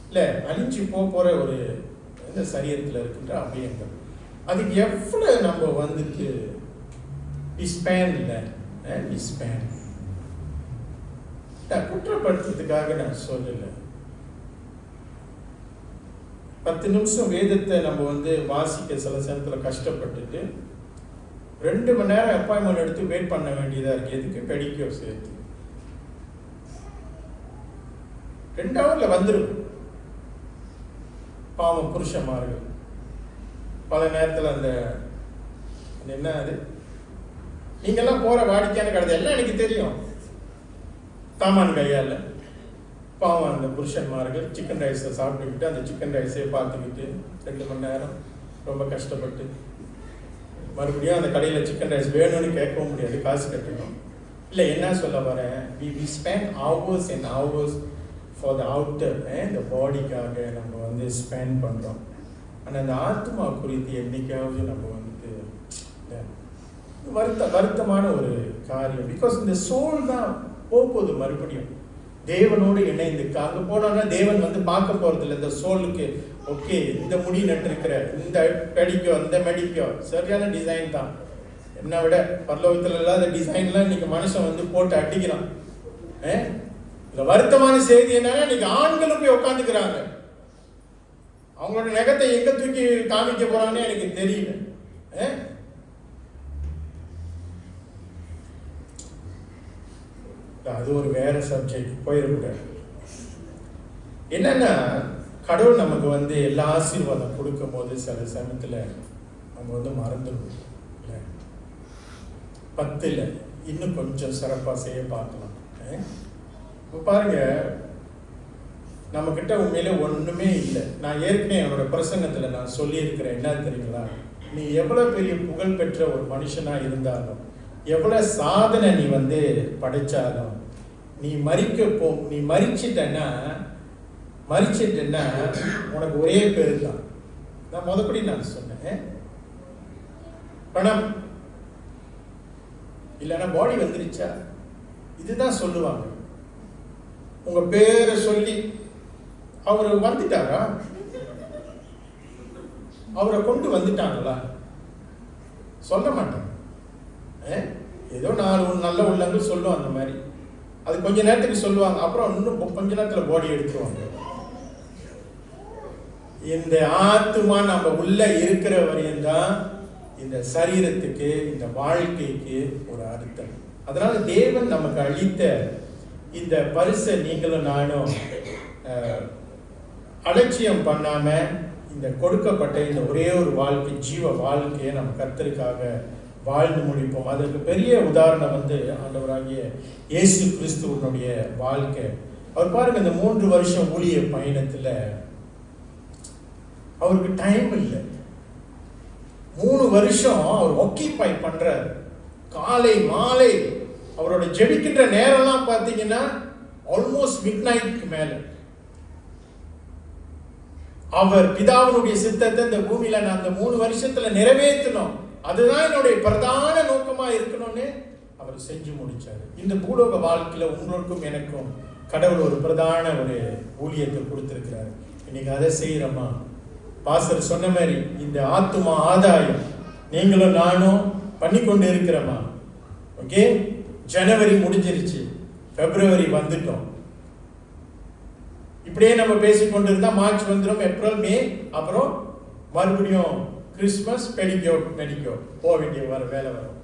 இல்லை அழிஞ்சு போகிற ஒரு இந்த சரீரத்தில் இருக்கின்ற அப்படின்றது, அதுக்கு எவ்வளோ நம்ம வந்துட்டு டிஸ்பேன் இல்லை, டிஸ்பேன் குற்றப்படுத்துறதுக்காக நான் சொல்லலை. 10 நிமிஷம் வேதத்தை நம்ம வந்து வாசிக்க சில சமயத்தில் கஷ்டப்பட்டுட்டு 2 மணி நேரம் அப்பாயின்மெண்ட் எடுத்து வெயிட் பண்ண வேண்டியதா இருக்கு. எதுக்கு பெடிக்யூர் சேர்த்து 2 ஹவர்ல வந்துடும். பாவம் புருஷமார்கள் பல நேரத்தில் அந்த என்ன அது நீங்கெல்லாம் போற வாடிக்கையான கடை எல்லாம் எனக்கு தெரியும். தாமான் கையால் பாவம் அந்த புருஷன்மார்கள் சிக்கன் ரைஸை சாப்பிட்டுக்கிட்டு அந்த சிக்கன் ரைஸை பார்த்துக்கிட்டு 2 மணி நேரம் ரொம்ப கஷ்டப்பட்டு மறுபடியும் அந்த கடையில் சிக்கன் ரைஸ் வேணும்னு கேட்கவும் முடியாது, காசு கட்டணும். இல்லை என்ன சொல்ல வரேன், we spend hours and hours for the outer, இந்த பாடிக்காக நம்ம வந்து ஸ்பெண்ட் பண்ணுறோம். ஆனால் அந்த ஆத்மா குறித்து என்னைக்காவது நம்ம வந்துட்டு வருத்தமான ஒரு காரியம். பிகாஸ் இந்த சோல் தான் போகுது மறுபடியும் தேவனோடு இணைந்து. அங்கே போனோம்னா தேவன் வந்து பார்க்க போகிறதில்ல இந்த சோலுக்கு. ஓகே, இந்த முடி நட்டிருக்கிற, இந்த பெடிக்கோ, இந்த மெடிக்கோ சரியான டிசைன் தான். என்னை விட பரலோகத்தில் இல்லாத டிசைன்லாம் இன்னைக்கு மனுஷன் வந்து போட்டு அடிக்கிறான். இந்த வருத்தமான செய்தி என்னன்னா, இன்னைக்கு ஆண்களும் போய் உட்காந்துக்கிறாங்க. அவங்களோட நகத்தை எங்க தூக்கி காமிக்க போறாங்கன்னு எனக்கு தெரியல. அது ஒரு வேற சப்ஜெக்ட், போயிடக்கூடாது. என்னன்னா, கடவுள் நமக்கு வந்து எல்லா ஆசீர்வாதம் கொடுக்கும் போது சில சமயத்தில் நம்ம வந்து மறந்துடுவோம். 10 இன்னும் கொஞ்சம் சிறப்பாக செய்ய பார்க்கலாம். இப்போ பாருங்க, நம்ம கிட்ட உண்மையிலே ஒண்ணுமே இல்லை. நான் ஏற்கனவே என்னோட பிரசங்கத்தில் நான் சொல்லியிருக்கிறேன், என்ன தெரியுங்களா, நீ எவ்வளவு பெரிய புகழ் பெற்ற ஒரு மனுஷனா இருந்தாலும், எவ்வளவு சாதனை நீ வந்து படைச்சாலும், நீ மரிச்சிட்டன்னா உனக்கு ஒரே பேரு தான். நான் முதப்படி நான் சொன்னேன், பணம் இல்லைன்னா பாடி வந்துருச்சா, இதுதான் சொல்லுவாங்க. உங்க பேரை சொல்லி அவரு வந்துட்டாரா, அவரை கொண்டு வந்துட்டாங்களா சொல்ல மாட்டாங்க. ஏதோ 4 நல்ல உள்ளங்கள் சொல்லும் அந்த மாதிரி. அது கொஞ்ச நேரத்துக்கு சொல்லுவாங்க, அப்புறம் இன்னும் கொஞ்ச நேரத்தில் பாடி எடுத்துருவாங்க. இந்த ஆத்துமா நம்ம உள்ள இருக்கிற வரையும் தான் இந்த சரீரத்துக்கு, இந்த வாழ்க்கைக்கு ஒரு அர்த்தம். அதனால தேவன் நமக்கு அளித்த இந்த பரிசை நீங்களும் நானும் அலட்சியம் பண்ணாம இந்த கொடுக்கப்பட்ட இந்த ஒரே ஒரு வாழ்க்கை, ஜீவ வாழ்க்கையை நம்ம கர்த்தருக்காக வாழ்ந்து முடிப்போம். அதற்கு பெரிய உதாரணம் ஆண்டவராகிய இயேசு கிறிஸ்துவனுடைய வாழ்க்கை. அவர் பாருங்க, இந்த 3 வருஷம் ஊழிய பயணத்துல அவருக்கு டைம் இல்லை. 3 வருஷம் அவர் ஆக்கிபை பண்றாரு. காலை மாலை அவரோட ஜெபிக்கின்ற நேரம்லாம் பார்த்தீங்கன்னா ஆல்மோஸ்ட் மிட் நைட்க்கு மேல அவர் பிதாவினுடைய சித்தத்தை இந்த பூமியில நான் அந்த 3 வருஷத்துல நிறைவேற்றணும், அதுதான் என்னுடைய பிரதான நோக்கமா இருக்கணும்னு அவர் செஞ்சு முடிச்சாரு. இந்த பூலோக வாழ்க்கையில உங்களுக்கும் எனக்கும் கடவுள் ஒரு பிரதான ஒரு ஊழியத்தை கொடுத்திருக்கிறாரு. இன்னைக்கு அதை செய்யறோமா? பாஸ்டர் சொன்ன மாதிரி இந்த ஆத்துமா ஆதாயம் நீங்களும் நானும் பண்ணி கொண்டு இருக்கிறோமா? ஓகே, ஜனவரி முடிஞ்சிருச்சு, பிப்ரவரி வந்துட்டோம். இப்படியே நம்ம பேசிக்கொண்டு இருந்தா மார்ச் வந்துடும், ஏப்ரல், மே, அப்புறம் மறுபடியும் கிறிஸ்மஸ், பெடிக்யூர் மெடிக்யூர் போக வேண்டிய வேலை வரும்.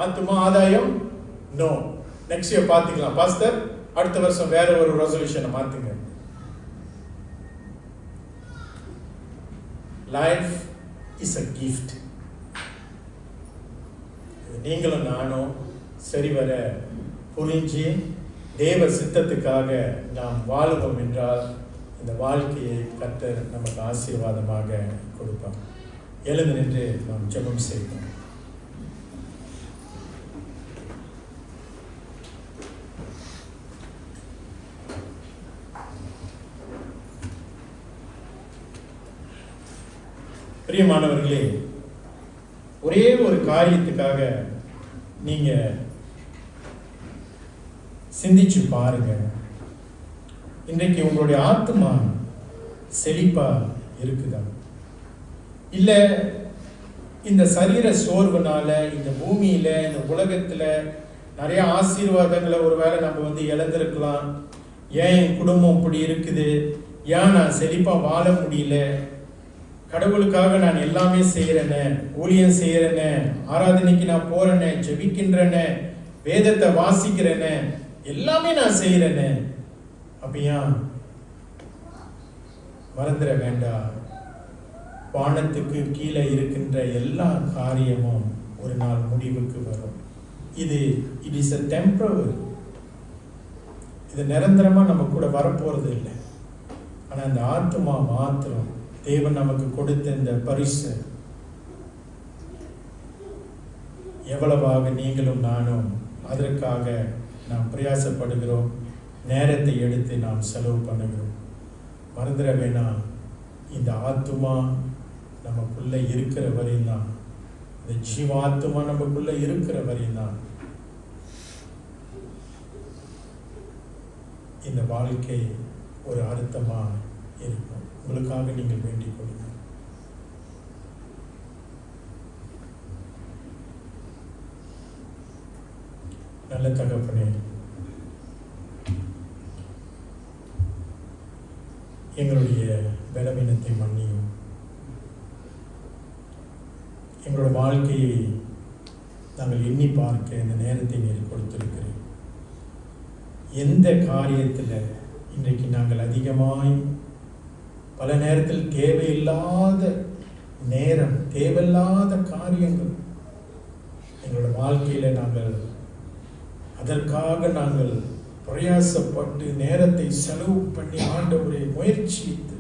ஆத்துமா ஆதாயம் நோ, நெக்ஸ்ட் இயர் பார்த்துக்கலாம் பாஸ்டர், அடுத்த வருஷம் வேற ஒரு ரெசல்யூஷனை மாத்துங்க. Life is a gift. நீங்களும் நானும் சரிவர புரிஞ்சு தேவ சித்தத்துக்காக நாம் வாழுவோம் என்றால் இந்த வாழ்க்கையை கர்த்தர் நமக்கு ஆசீர்வாதமாக கொடுப்பார். எழுந்து நின்று நாம் ஜெபம் செய்வோம். பிரியமானவர்களே, ஒரே ஒரு காரியத்துக்காக நீங்க சிந்திச்சு பாருங்க. இன்றைக்கு உங்களுடைய ஆத்மா செழிப்பா இருக்குதா? இல்ல இந்த சரீர சோர்வுனால இந்த பூமியில, இந்த உலகத்துல நிறைய ஆசீர்வாதங்களை ஒருவேளை நம்ம இழந்திருக்கலாம். ஏன் என் குடும்பம் இப்படி இருக்குது, ஏன் நான் செழிப்பா வாழ முடியல, கடவுளுக்காக நான் எல்லாமே செய்யறேனே, ஊழியம் செய்யறேனே, ஆராதனைக்கு நான் போறேனே, ஜெபிக்கின்றேனே, வேதத்தை வாசிக்கிறேனே, எல்லாமே நான் செய்யறேனே, அப்படியா? மறந்துட வேண்டாம், வானத்துக்கு கீழே இருக்கின்ற எல்லா காரியமும் ஒரு நாள் முடிவுக்கு வரும். It is a temporary. இது நிரந்தரமா நம்ம கூட வரப்போறது இல்லை. ஆனா அந்த ஆத்மா மாத்திரம் தேவன் நமக்கு கொடுத்த இந்த பரிசு எவ்வளவாக நீங்களும் நானும் அதற்காக நாம் பிரயாசப்படுகிறோம், நேரத்தை எடுத்து நாம் செலவு பண்ணுகிறோம். மறந்துட வேணாம், இந்த ஆத்மா நமக்குள்ள இருக்கிற வரையும் தான், இந்த ஜீவாத்மா நமக்குள்ள இருக்கிற வரையும் தான் இந்த வாழ்க்கை ஒரு அர்த்தமா இருக்கும். உங்களுக்காக நீங்கள் வேண்டிக் கொள்ளுங்கள். நல்ல தகப்பனே, எங்களுடைய பலவீனத்தை மன்னியும். எங்களோட வாழ்க்கையை நாங்கள் எண்ணி பார்க்க இந்த நேரத்தை நீர் கொடுத்திருக்கிறேன். எந்த காரியத்தில் இன்றைக்கு நாங்கள் அதிகமாய் பல நேரத்தில் தேவையில்லாத நேரம், தேவையில்லாத காரியங்கள் எங்களோட வாழ்க்கையில நாங்கள் அதற்காக நாங்கள் பிரயாசப்பட்டு நேரத்தை செலவு பண்ணி ஆண்டவரை முயற்சித்து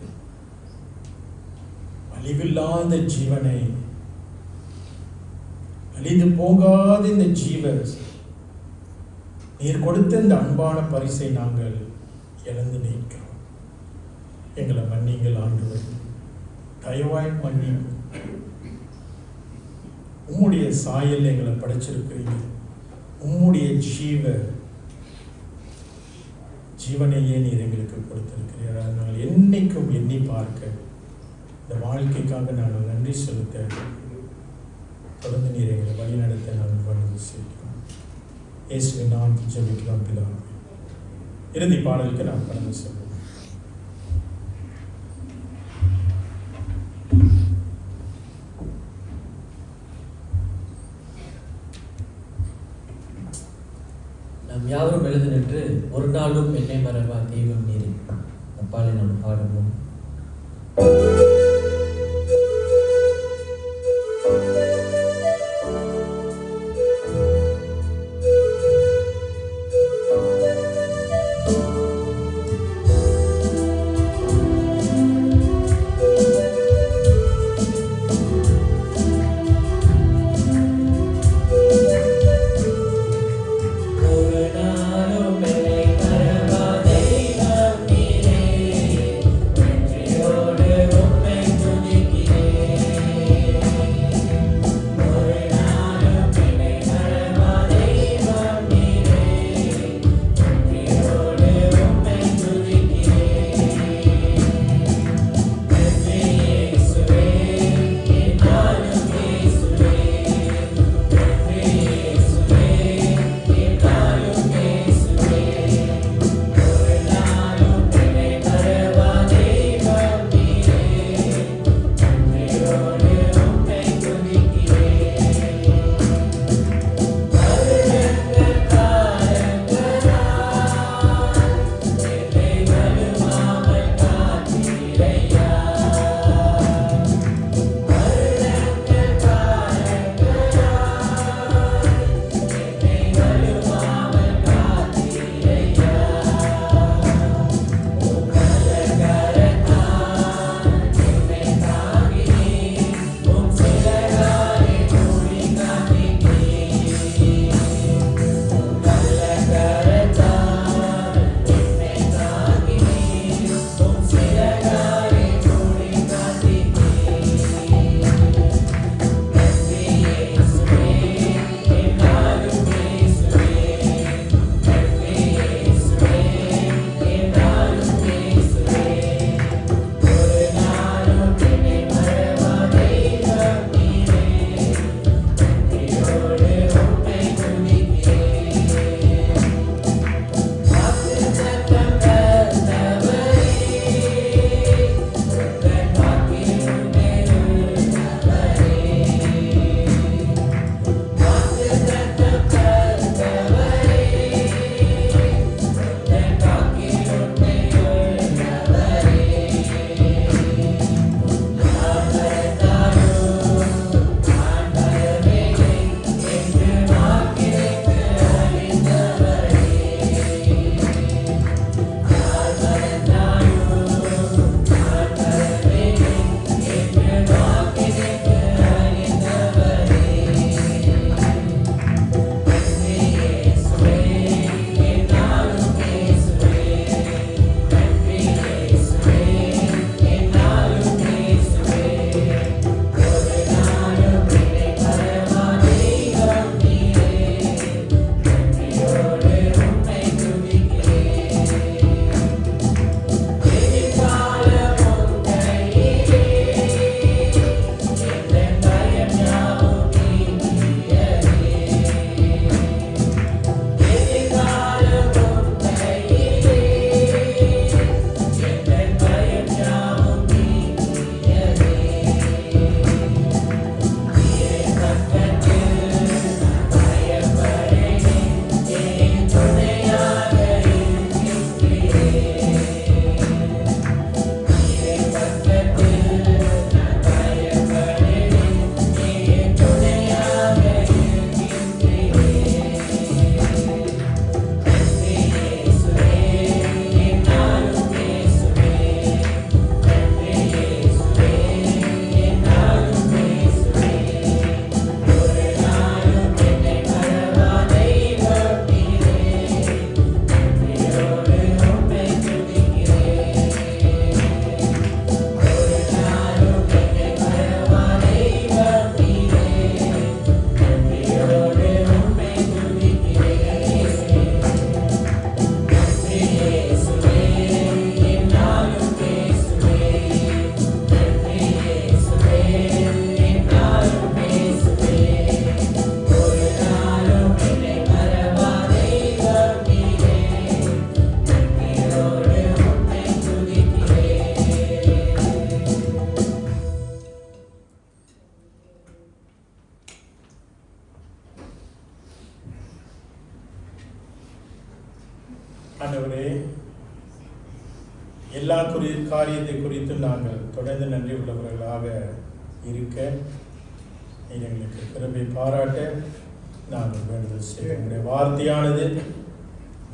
அழிவில்லாத ஜீவனை, அழிந்து போகாத இந்த நீர் கொடுத்த இந்த அன்பான பரிசை நாங்கள் இழந்து நிற்கிறோம். எங்களை மன்னிங்கள் ஆண்டவரே, தயவாய் மன்னியும். உம்முடைய சாயல் எங்களை படைச்சிருக்கிறீங்க. உம்முடைய ஜீவனையே நீர் எங்களுக்கு கொடுத்திருக்கிறீர்கள். அதனால் என்னைக்கும் எண்ணி பார்க்க இந்த வாழ்க்கைக்காக நாங்கள் நன்றி செலுத்த தொடர்ந்து நீர் எங்களை வழி நடத்த நாங்கள் வழி செய்கிறோம். இயேசுவின் நாமத்தில் ஜெபிக்கிறோம் பிதாவே. இறுதி பாடலுக்கு நாம் கடந்து செல்வோம். நாம் யாவரும் எழுந்து நின்று ஒரு நாளும் என்னை மறவா தெய்வம் நீரே அப்பாலே நாம் பாடுவோம். வெற்றியோடு காரியத்தை குறித்து நாங்கள் தொடர்ந்து நன்றி உள்ளவர்களாக இருக்க நீர் எங்களுக்கு கிருபை பாராட்ட நாங்கள் வேண்டுதல் செய்ய உங்களுடைய வார்த்தையானது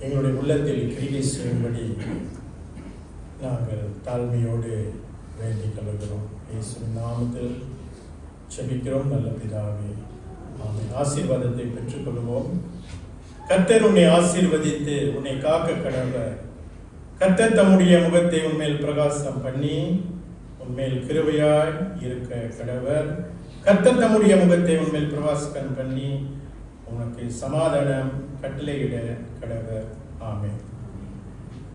எங்களுடைய உள்ளத்தில் கிரியை செய்யும்படி நாங்கள் தாழ்மையோடு வேண்டிக் கொள்கிறோம். இயேசுவின் நாமத்தில் செபிக்கிறோம் நல்ல பிதாவே, ஆமென். ஆசீர்வாதத்தை பெற்றுக்கொள்வோம். கர்த்தர் உன்னை ஆசீர்வதித்து உன்னை காக்க கடவர். கர்த்தர் தம்முடைய முகத்தை உன்மேல் பிரகாசம் பண்ணி உன்மேல் கிருபையாய் இருக்க கடவர். கர்த்தர் தம்முடைய முகத்தை உன்மேல் பிரகாசம் பண்ணி உனக்கு சமாதானம் கட்டளையிட கடவர். ஆமென்.